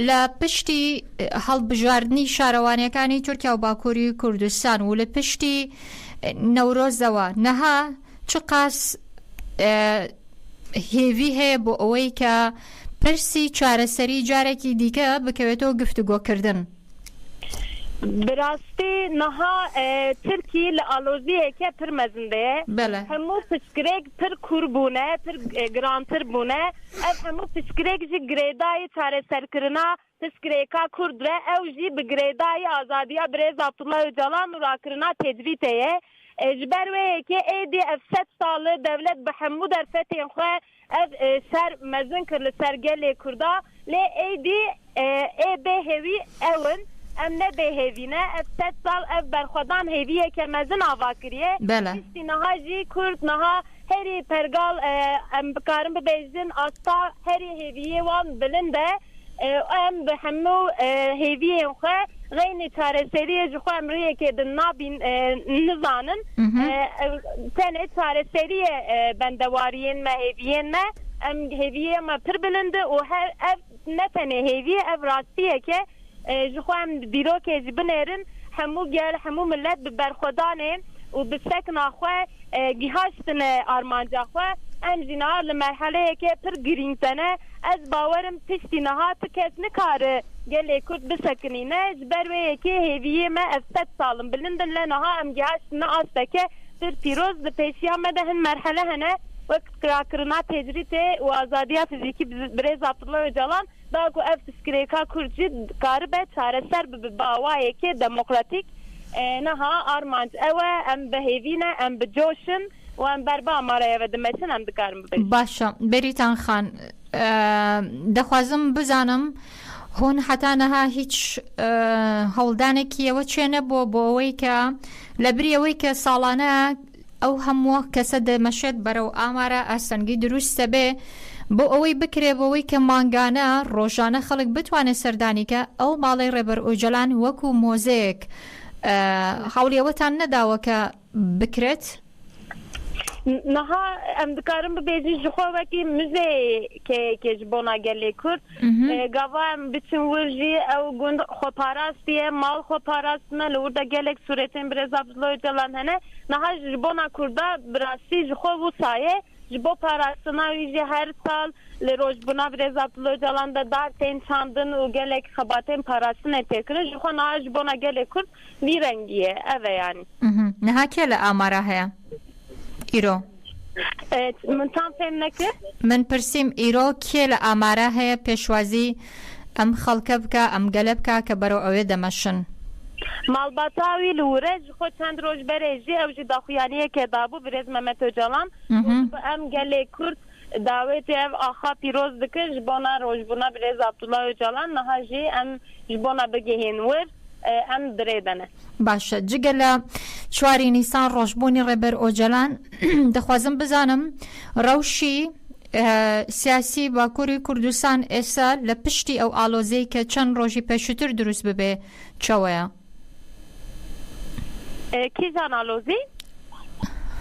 لە پشتی هەڵبژاردننی شارەوانیەکانی تورکیا و باکووری کوردستان و لە پشتی نەورۆزەوە نەها چ قاس هێوی هەیە بۆ ئەوەی کە پرسی چارەسەری جارێکی دیکە بکەوێتەوە گفتوگۆکردن براستی نها ترکی لآلوزیه که پر مزنده همو پشکرک پر کوربونه پر گرانتر بونه اف همو پشکرک جی گریدای چاره سرکرنا پشکرکا کرد ره او جی بگریدای آزادیا برز عبدالله جلان و راکرنا تجویته اجبروه که ایدی افسد ساله دولت به همو در فتح خواه اف سر مزن کرل سرگل کرده لی ایدی ای به هوی اون ام نه به هیوینه افسد سال اف برخودان هیویه که مزن آوا کریه بیستی نها جی کرد نها هری پرگال ام بکارم ببیزن آستا هری هیویه وان بلنده ام به همو هیویه خواه غینی چاره سریه جو خواه امریه که دن نابین نزانن تنه چاره سریه بندوارین ما هیویین ما ام هیویه ما پر بلنده و هر اف نتنه هیویه اف راستیه که جخوام بیرو که جبنرن همو گل همو ملت ببرخودانه و بسکن آخواه گیهاشتن آرمانجا خواه ام جنار لمرحله که پر گرینتنه از باورم پشتی نها تکت نکاره گل کرد بسکنینه جبروه که هیویه ما افتد سالم بلندن لنها ام گیهاشتن آسته که در پیروز پیشی آمده هن مرحله هنه وقت کراکرنا تجریته و آزادیا فیزیکی برز عبدالله جلان داگو اف تسکریکا کرجی کاربه چاره سر باوایی که دموکراتیک نها آرمانج اوه ام بهیوینه ام بجوشن و ام بربا مارای و دمشن ام دکارم ببین باشا بریتان خان دخوازم بزانم هون حتا نها هیچ هەوڵدانێکیەوە چێنە بۆ ئەوەی کە لەبری ئەوەی کە ساڵانە ئەو هەموو کەسە دەمەشێت بەرەو ئامارە ئاسەنگی دروستە بێ بۆ ئەوەی بکرێ بەوەی کە مانگانە ڕۆژانە خەڵک بتوانێت سەردانیکە ئەو ماڵی ڕێبەر ئۆجەلان وەکو مۆزەیەک هەوڵیەوەتان نەداوە کە بکرێت نها ام دکارم ببیزی جخوا وکی مزه که جبونا گلی کرد گاوا ام بچن ورجی او گوند خوپاراستیه مال خوپاراستنه لورده گلک صورتین برز عبدالله جلان هنه نها جبونا کرده براسی جخوا و سایه بۆ پاراستناویژی هەر ساڵ لە ڕۆژبوونا برێز عەبدوڵڵا ئۆجەڵان دەدار تێن چاندن و gelek xebatên parastinê têkirin ji xwe niha ji bona gelê Kurd vî rengî ye ev e yanî niha kê li amara heye îro min tam fêm nekir min pirsîm îro kê li amara heye pêşwazî em xelke bike em gele bike ke bero ew ê demeşin malbata li were ji xwe çend roj berê jî ew jî daxuyaniyekê dabû birêz Mehmet Öcalan em gelê Kurd dawetê ev axa pîroz dikir ji bona rojbûna birêz Abdullah Öcalan niha jî em ji bona bigihîn wir em dirê dene baş cigela çwarî Nîsan rojbûnê Rêber Öcalan dixwazim bizanim rewşî siyasî Bakurê Kurdistan êsa li piştî ew alozeyeke çend rojî pêşûtir durust bibe çawa ye kîjan alozî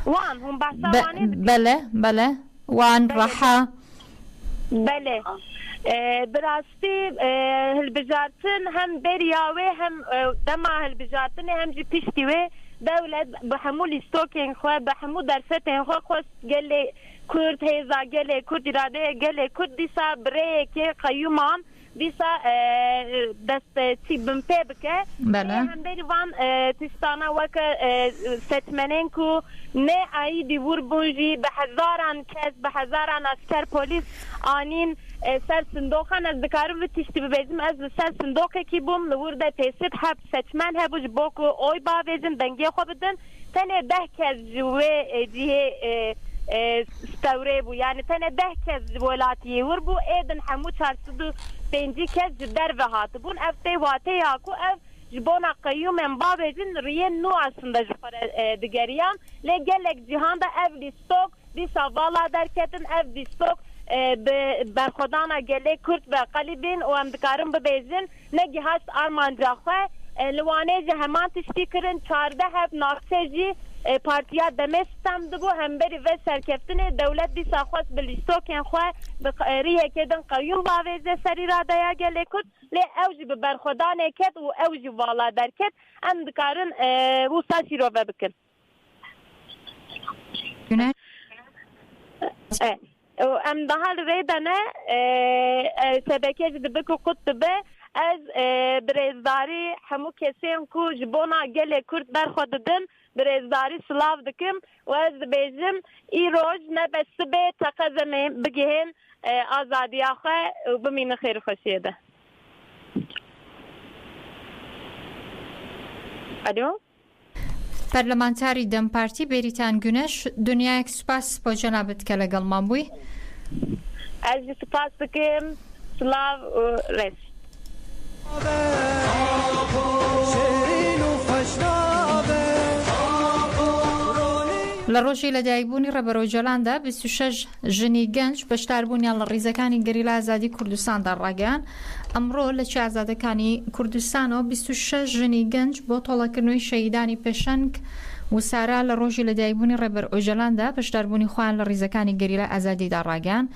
wan hûn behsa wanê dikin bele wan reha bele bi rastî hilbijartin hem beriya wê hem dema hilbijartinê hem jî piştî wê dewlet bi hemû lîstokên xwe bi hemû derfetên xwe xwest gelê Kurd hêza gelê Kurd îradeya gelê Kurd dîsa birêyekê qeyûman dîsa dest çîbin pê bike hem berî van tîstana weke seçmenên ku ne aîdî wir bûn jî bi hezaran kes bi hezaran asker polîs anîn ser sindoxan ez dikarim vê tiştî bibêjim ez li ser sindokekî bûm li wir de têsib heb seçmen hebû ji bo ku oy bavêjin dengê xwe bidin tenê 10 kes ji wê cihê stewrê bû yani tenê 10 kes ji welatiyê wir bû êdin hemû 405 kes ji derve hatibûn ev tê watêya ku ev ji bona qeyûmên bavêjin riyên nû aslında ji xwe digeriyan lê gelek cîhan da ev lîstok dîsa vala derketin ev lîstok berxwedana gelê Kurd ve qelîbên û em dikarin bibêjin ne gihaşt armanca xwe li wanê jî heman tiştî kirin 14 hev naxçe jî partiya demê stem dibû hemberî ve serkeftinê dewlet dîsa xwest bi lîstokên xwe bi rihekê din qeyûm bavêje ser îradeya gelê Kurd lê ew jî bi berxwedanê ket û ew jî vala derket em dikarin wisa şîrove bikin em daha li rê de ne sebekê jî dibe ku qut dibe ez birêzdarî hemû kesên ku ji bona gelê Kurd berxwe didin birêzdarî silav dikim û ez dibêjim îroj ne be sibê teqezemê bigihên azadiya xwe û bimînin xêrxweşiyê de alo Parlamenterî Dem Partî Bêrîtan Güneş dunyayek spas bo cenabet dike legal man bûyî ez jî spas dikim silav û res لە ڕۆژی لەدایکبوونی Rêber Öcalan da 26 ژنی گەنج بەشداربوونیان لە ڕیزەکانی گەریلا ئازادی کوردستاندا ڕاگەیان ئەمڕۆ لە چازادەکانی کوردستانەوە 26 ژنی گەنج بۆ تۆڵەکردنەوەی شەهیدانی پێشەنگ وسارا لە ڕۆژی لەدایکبوونی Rêber Öcalan da بەشداربوونی خۆیان لە ڕیزەکانی گەریلا ئازادیدا ڕاگەیان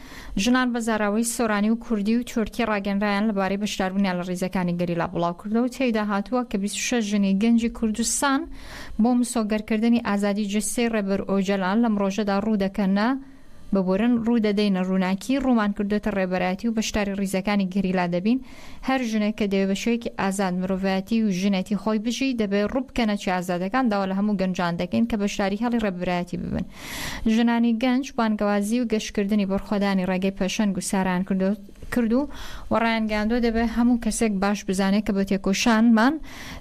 ژنان بە زاراوەی سۆرانی و کوردی و تورکی ڕاگەنرایان لەبارەی بەشداربوونیان لە ڕیزەکانی گەریلا بڵاو کردەوە و تێیدا هاتووە کە 26 ژنی گەنجی کوردستان بۆ مسۆگەرکردنی ئازادی جستەی Rêber Öcalan لەم ڕۆژەدا ڕوو دەکەنە ببورن ڕوو دەدەینە ڕووناکی ڕوومان کردوتە ڕێبەرایەتی و بەشداری ڕیزەکانی گەریلا دەبین هەر ژنێک کە دەوێت بە شێوەیەکی ئازاد مرۆڤایەتی و ژنێتی خۆی بژی دەبێت ڕوو بکەنە چی ئازادەکان داوا لە هەموو گەنجان دەکەین کە بەشداری هەڵی ڕێبەرایەتی ببن ژنانی گەنج بانگەوازی و گەشتکردنی بەرخۆدانی ڕێگەی پێشەنگ و ساران کردو و ڕایانگەاندۆ دەبێت هەموو کەسێک باش بزانێت کە بە تێکۆشانمان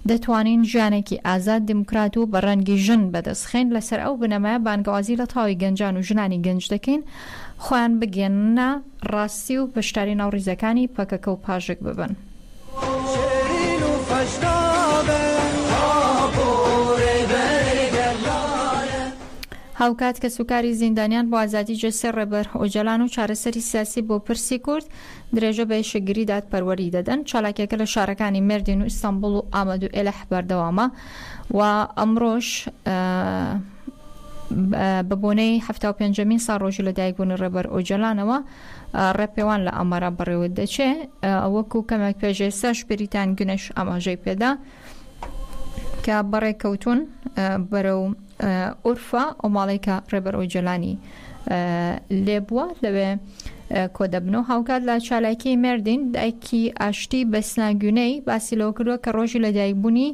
دەتوانین ژیانێکی ئازاد دموکرات و بە ڕەنگی ژن بەدەستخێن لەسەر ئەو بنەمایە بانگەوازی لە تاوی گەنجان و ژنانی گەنج دەکەین خۆیان بگەێنە ڕاستی و بەشداری ناوڕیزەکانی پەکەکە و پاژێک ببن هاوکات کە سوکاری زیندانیان بۆ ئازادی جەستەی Rêber Öcalan و چارەسەری سیاسی بۆ پرسی کورد درێژە بە یەشەگیری دادپەروەری دەدەن چالاکیەکە لە شارەکانی مێردین و ئیستانبول و ئامەد و ئێلەح بەردەوامە و ئەمڕۆژ بە بۆنەی 75مین ساڵ ڕۆژی لەدایکبوونی Rêber Öcalanەوە ڕێپێوان لە ئەمارا بەڕێوە دەچێ وەکو کەمێک پێشێستاش بریتان گونەش ئاماژەی پێدا کە بەڕێکەوتون بەرەو ئورفە ئەو ماڵێکە ڕێبەر ئۆجەلانی لێبووە لەوێ کۆ دەبنەوە هاوکات لە چالاکی مردین دایکی ئاشتی بە سناگونەی باسی لەوە کردووە کە ڕۆژی لەدایکبوونی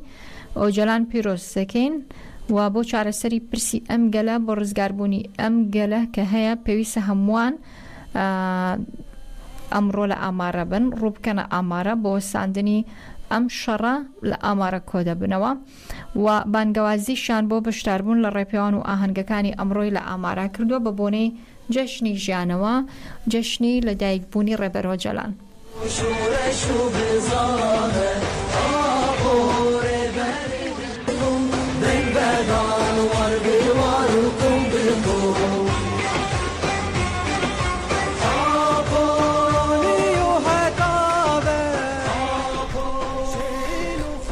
ئۆجەلان پیرۆز دەکەین و بۆ چارەسەری پرسی ئەم گەلە بۆ ڕزگاربوونی ئەم گەلە کە هەیە پێویستە هەمووان ئەمڕۆ لە ئامارە بن ڕووبکەنە ئامارە بۆ ساندنی ئەم شەڕە لە ئامارە کۆ دەبنەوە و بانگەوازیشان بۆ بەشداربوون لە ڕێپێوان و ئاهەنگەکانی ئەمڕۆی لە ئامارە کردووە بە بۆنەی جەشنی ژیانەوە جەشنی لەدایکبوونی ڕێبەر ئۆجەلان.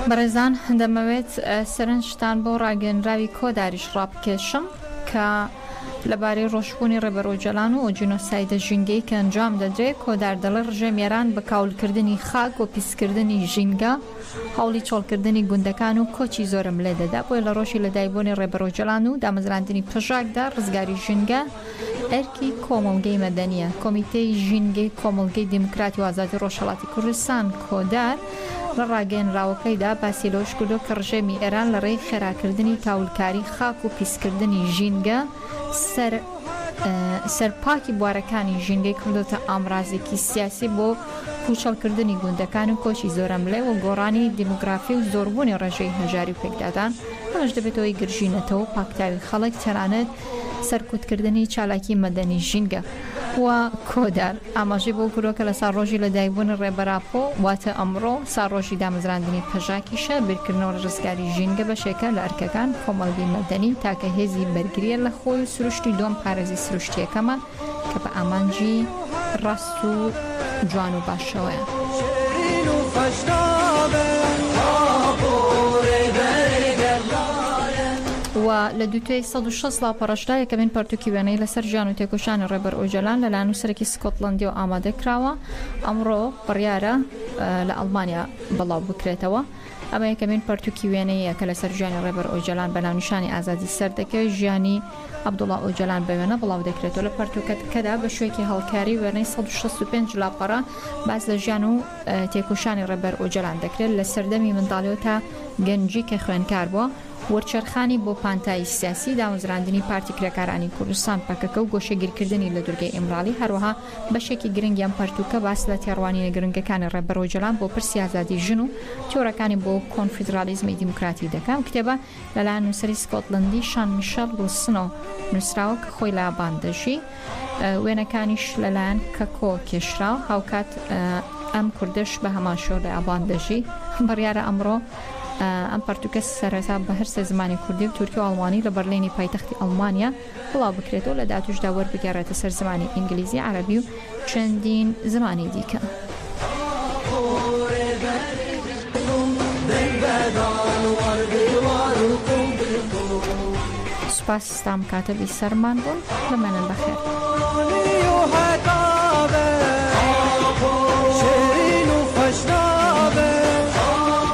بەڕێزان دەمەوێت سەرنجتان بۆ ڕاگەنراوی کۆداریش ڕابکێشم کە لەبارەی ڕۆژبوونی ڕێبەر ئۆجەلان و جینۆسایدە ژینگەی کە ئەنجام دەدرێت کۆدار دەڵێ ڕژێمیێران بە کاولکردنی خاک و پیسکردنی ژینگە هەوڵی چۆڵکردنی گوندەکان و کۆچی زۆرم لێ دەدا بۆی لە ڕۆژی لەدایکبوونی ڕێبەر ئۆجەلان و دامەزراندنی پژاکدا ڕزگاری ژینگە ئەرکی کۆمەڵگەی مەدەنیە کۆمیتەی ژینگەی کۆمەڵگەی دیموکراتی و ئازادی ڕۆژهەڵاتی کوردستان کۆدار لە ڕاگەنراوەکەیدا باسی لەوەش کردو کە ڕژێمی ئێران لە ڕێی خێراکردنی تاولکاری خاک و پیسکردنی ژینگە سەرپاکی بوارەکانی ژینگەی کردوتە ئامرازێکی سیاسی بۆ پوچەڵکردنی گوندەکان و کۆچی زۆرەملێ و گۆڕانی دیموگرافی و زۆربوونی ڕێژەی هەژاری و پێکدادان ئەمەش دەبێتەوەی گرژینەتەوە پاکتاوی خەڵک تەنانەت سەرکوتکردنی چالاکی مەدەنی ژینگە و کۆدار ئاماژەی بۆ کورۆکە لە ساڕۆژی لەدایکبوون ڕێبەراپۆ واتە ئەمڕۆ ساڕۆژی دامەزراندنی پەژاکیشە بیرکردنەوە لە ڕزگاری ژینگە بەشێکە لە ئەرکەکان کۆمەڵگەی مەدەنی تاکە هێزی بەرگریە لە خۆی و سروشتی دۆم پارێزی سروشتیەکەمە کە بە ئامانجی ڕاست و جوان و باشەوەیە. و لە دوتوی 160 لاپەڕەشدا یەکەمین پەرتووکی وێنەی لەسەر ژیان و تێکۆشانی ڕێبەر ئۆجەلان لە لانووسەرێکی سکۆتڵەندی و ئامادە کراوە ئەمڕۆ بڕیارە لە ئەڵمانیا بەڵاو بکرێتەوە ئەمە یەکەمین پەرتووکی وێنەیە کە لەسەر ژیانی ڕێبەر ئۆجەلان بە ناونیشانی ئازادی سەردەکەوێت ژیانی عەبدوڵڵا ئۆجەلان بە وێنە بڵاو دەکرێتەوە لە پەرتووکەدا بە شوێکی هەڵکاری وێنەی 165 لاپەڕە باز لە ژیان و تێکۆشانی ڕێبەر ئۆجەلان دەکرێت لە سەردەمی منداڵیەوە تا گەنجی کە خوێنکار بووە وەرچەرخانی بۆ پانتایی سیاسی دامەزراندنی پارتی کرێکارانی کوردستان پەکەکە و گۆشەگیرکردنی لە دوورگەی ئیمرالی هەروەها بەشێکی گرنگیان پەرتووکە باس لە تێڕوانینە گرنگەکانی ڕێبەر ئۆجەلان بۆ پرسی ئازادی ژن و تیۆرەکانی بۆ کۆنفیدرالیزمی دیموکراتی دەکات و کتێبە لەلایەن نووسەری سکۆتڵەندی شان میشەل ویلسنەوە نووسراوە کە خۆی لە ئاباندەژی وێنەکانیش لەلایەن کەکۆ کێشراو هاوکات ئەم کوردش بە هەماشۆ لە ئاباندەژی بڕیارە ئەمڕۆ ئەم پەرتووکە سەرەتا بە هەر سێ زمانی کوردی و تورکی و ئەڵمانی لە بەرلێنی پایتەختی ئەڵمانیا بڵاو بکرێتەوە لە دااتوشدا وەربگەڕێتە سەر زمانی ئینگلیزی عەرەبی و چەندین زمانی دیکە. سوپاس ستام کاتەبی سەرمان بوون بمێنن بەخێر.